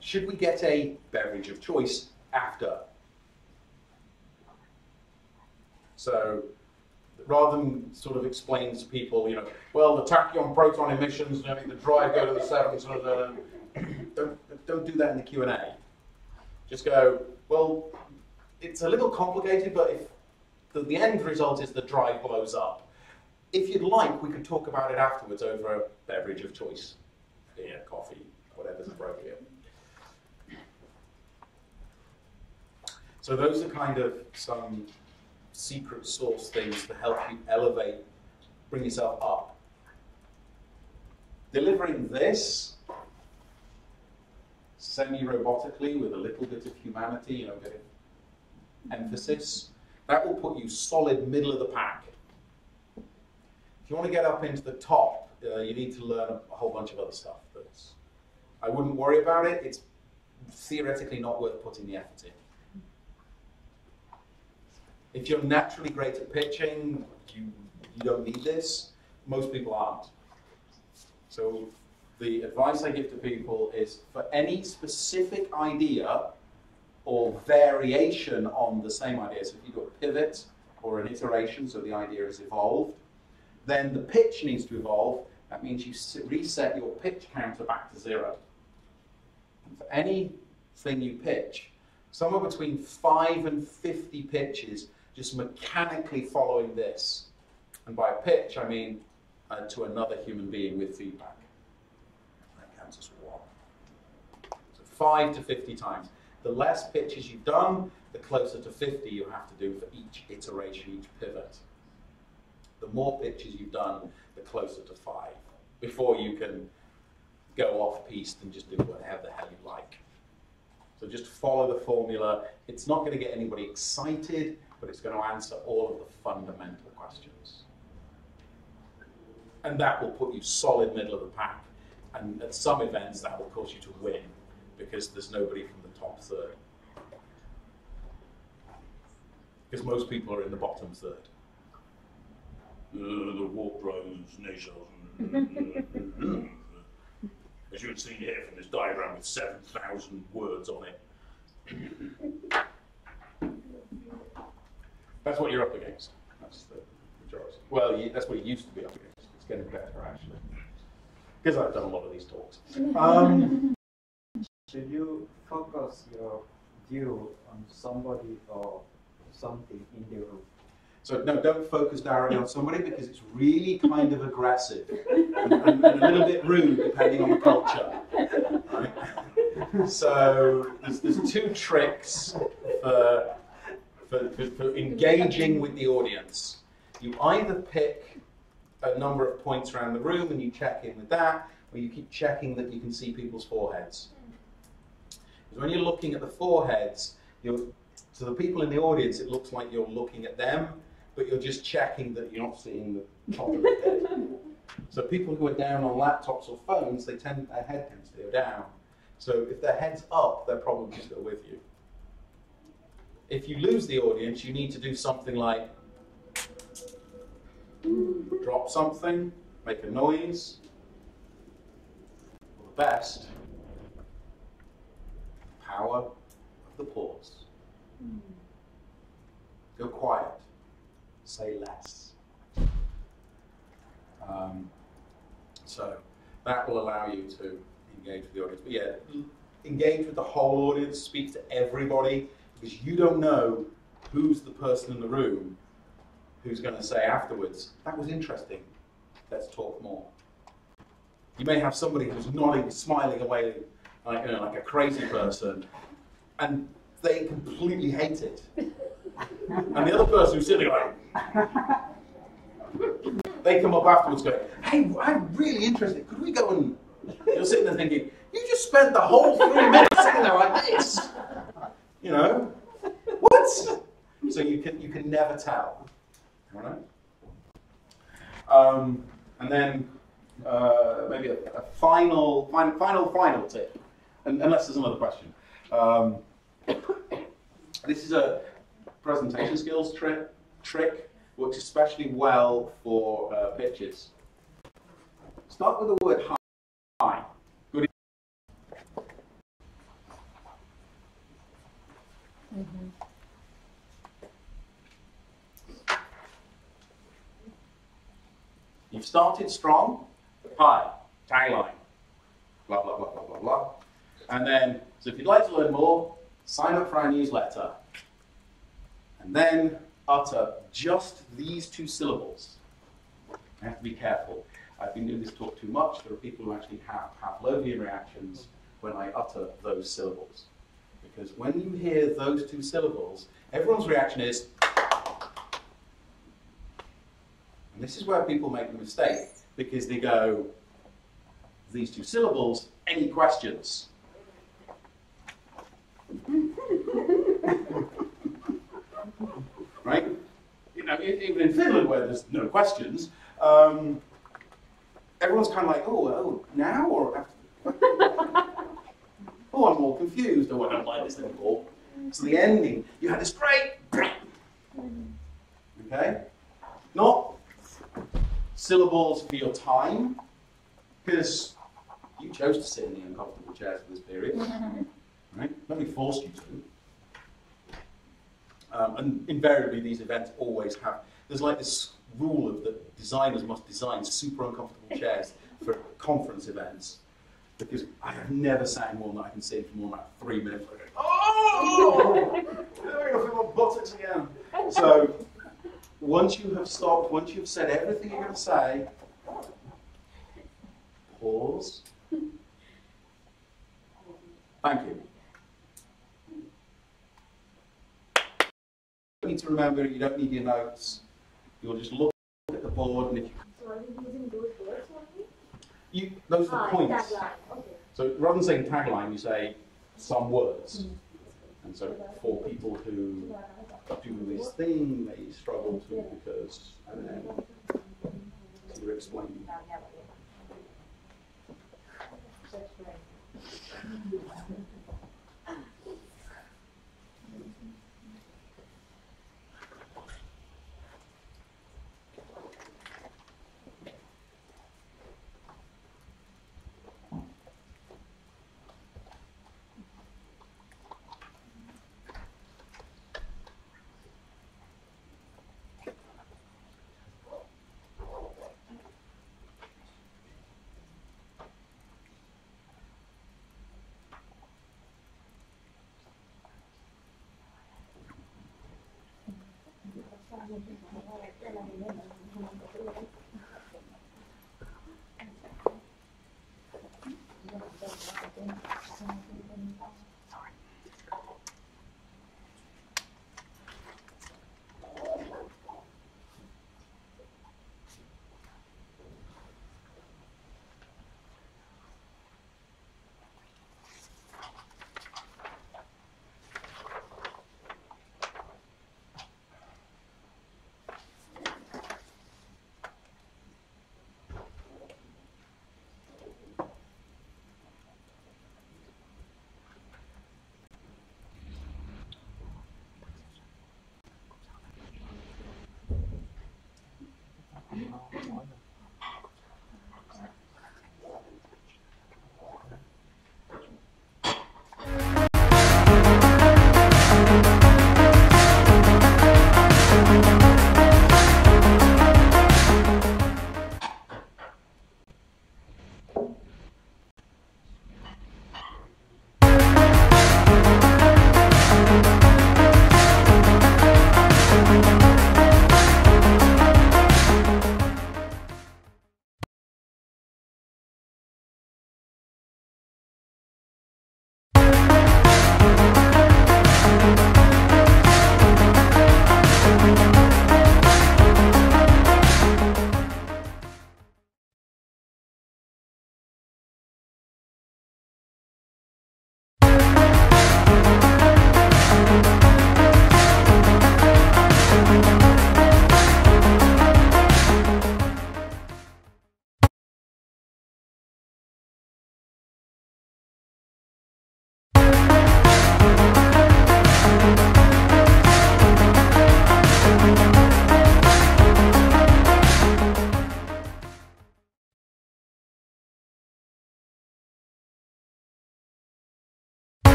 Should we get a beverage of choice after? So rather than sort of explain to people, well, the tachyon proton emissions, the drive go to the 7, sort of, don't do that in the Q&A. Just go, well, it's a little complicated, but if the end result is the drive blows up. If you'd like, we could talk about it afterwards over a beverage of choice. Beer, coffee, whatever's appropriate. So those are kind of some secret sauce things to help you elevate, bring yourself up. Delivering this semi-robotically with a little bit of humanity, a bit of emphasis, that will put you solid middle of the pack. If you want to get up into the top, you need to learn a whole bunch of other stuff. But I wouldn't worry about it. It's theoretically not worth putting the effort in. If you're naturally great at pitching, you don't need this. Most people aren't. So the advice I give to people is for any specific idea or variation on the same idea, so if you do a pivot or an iteration, so the idea is evolved, then the pitch needs to evolve. That means you reset your pitch counter back to 0. And for anything you pitch, somewhere between 5 and 50 pitches just mechanically following this. And by pitch, I mean to another human being with feedback. That counts as 1. So 5 to 50 times. The less pitches you've done, the closer to 50 you have to do for each iteration, each pivot. The more pitches you've done, the closer to 5, before you can go off-piste and just do whatever the hell you like. So just follow the formula. It's not going to get anybody excited, but it's going to answer all of the fundamental questions. And that will put you solid middle of the pack. And at some events, that will cause you to win, because there's nobody from the top third. Because most people are in the bottom third. The warp drones, nations. As you can see here from this diagram with 7,000 words on it. That's what you're up against. That's the majority. Well, that's what you used to be up against. It's getting better, actually. Because I've done a lot of these talks. Should you focus your view on somebody or something in the room? So no, don't focus directly on somebody, because it's really kind of aggressive and a little bit rude depending on the culture. Right? So there's 2 tricks for engaging with the audience. You either pick a number of points around the room and you check in with that, or you keep checking that you can see people's foreheads. Because when you're looking at the foreheads, to the people in the audience, it looks like you're looking at them, but you're just checking that you're not seeing the top of their head. So people who are down on laptops or phones, their head tends to go down. So if their head's up, they're probably still with you. If you lose the audience, you need to do something like drop something, make a noise, or the best, power of the pause. Go quiet, say less. So that will allow you to engage with the audience. But yeah, engage with the whole audience, speak to everybody, because you don't know who's the person in the room who's going to say afterwards, that was interesting, let's talk more. You may have somebody who's nodding, smiling away like, you know, like a crazy person, and they completely hate it. And the other person who's sitting like, they come up afterwards going, hey, I'm really interested, could we go and... You're sitting there thinking, you just spent the whole 3 minutes sitting there like this. You know? What? So you can never tell. All right? And then maybe a final tip, unless there's another question. This is a presentation skills trick, works especially well for pitches. Start with the word hi. Good. You've started strong. Hi, tagline, blah, blah, blah, blah, blah, blah. And then, so if you'd like to learn more, sign up for our newsletter. And then utter just these 2 syllables. I have to be careful. I've been doing this talk too much. There are people who actually have Pavlovian reactions when I utter those syllables. Because when you hear those 2 syllables, everyone's reaction is, and this is where people make the mistake, because they go, these 2 syllables, any questions? Right? You know, even in Finland, where there's no questions, everyone's kind of like, oh, now or after? Oh, I'm more confused. Oh, I don't like this anymore. So the ending, you had this great, okay? Not syllables for your time, because you chose to sit in the uncomfortable chairs for this period, right? Nobody forced you to. And invariably, these events always have, there's like this rule of that designers must design super uncomfortable chairs for conference events, because I have never sat in one that I can sit in for more than like 3 minutes. Like, oh! I feel my buttocks again. So, once you have stopped, once you've said everything you're going to say, pause. Thank you. You need to remember, you don't need your notes. You'll just look at the board, and if you... So are you using those words only? Those are the points. Tagline. Okay. So rather than saying tagline, you say some words. And so for people who do this thing, they struggle to because, and then you're explaining.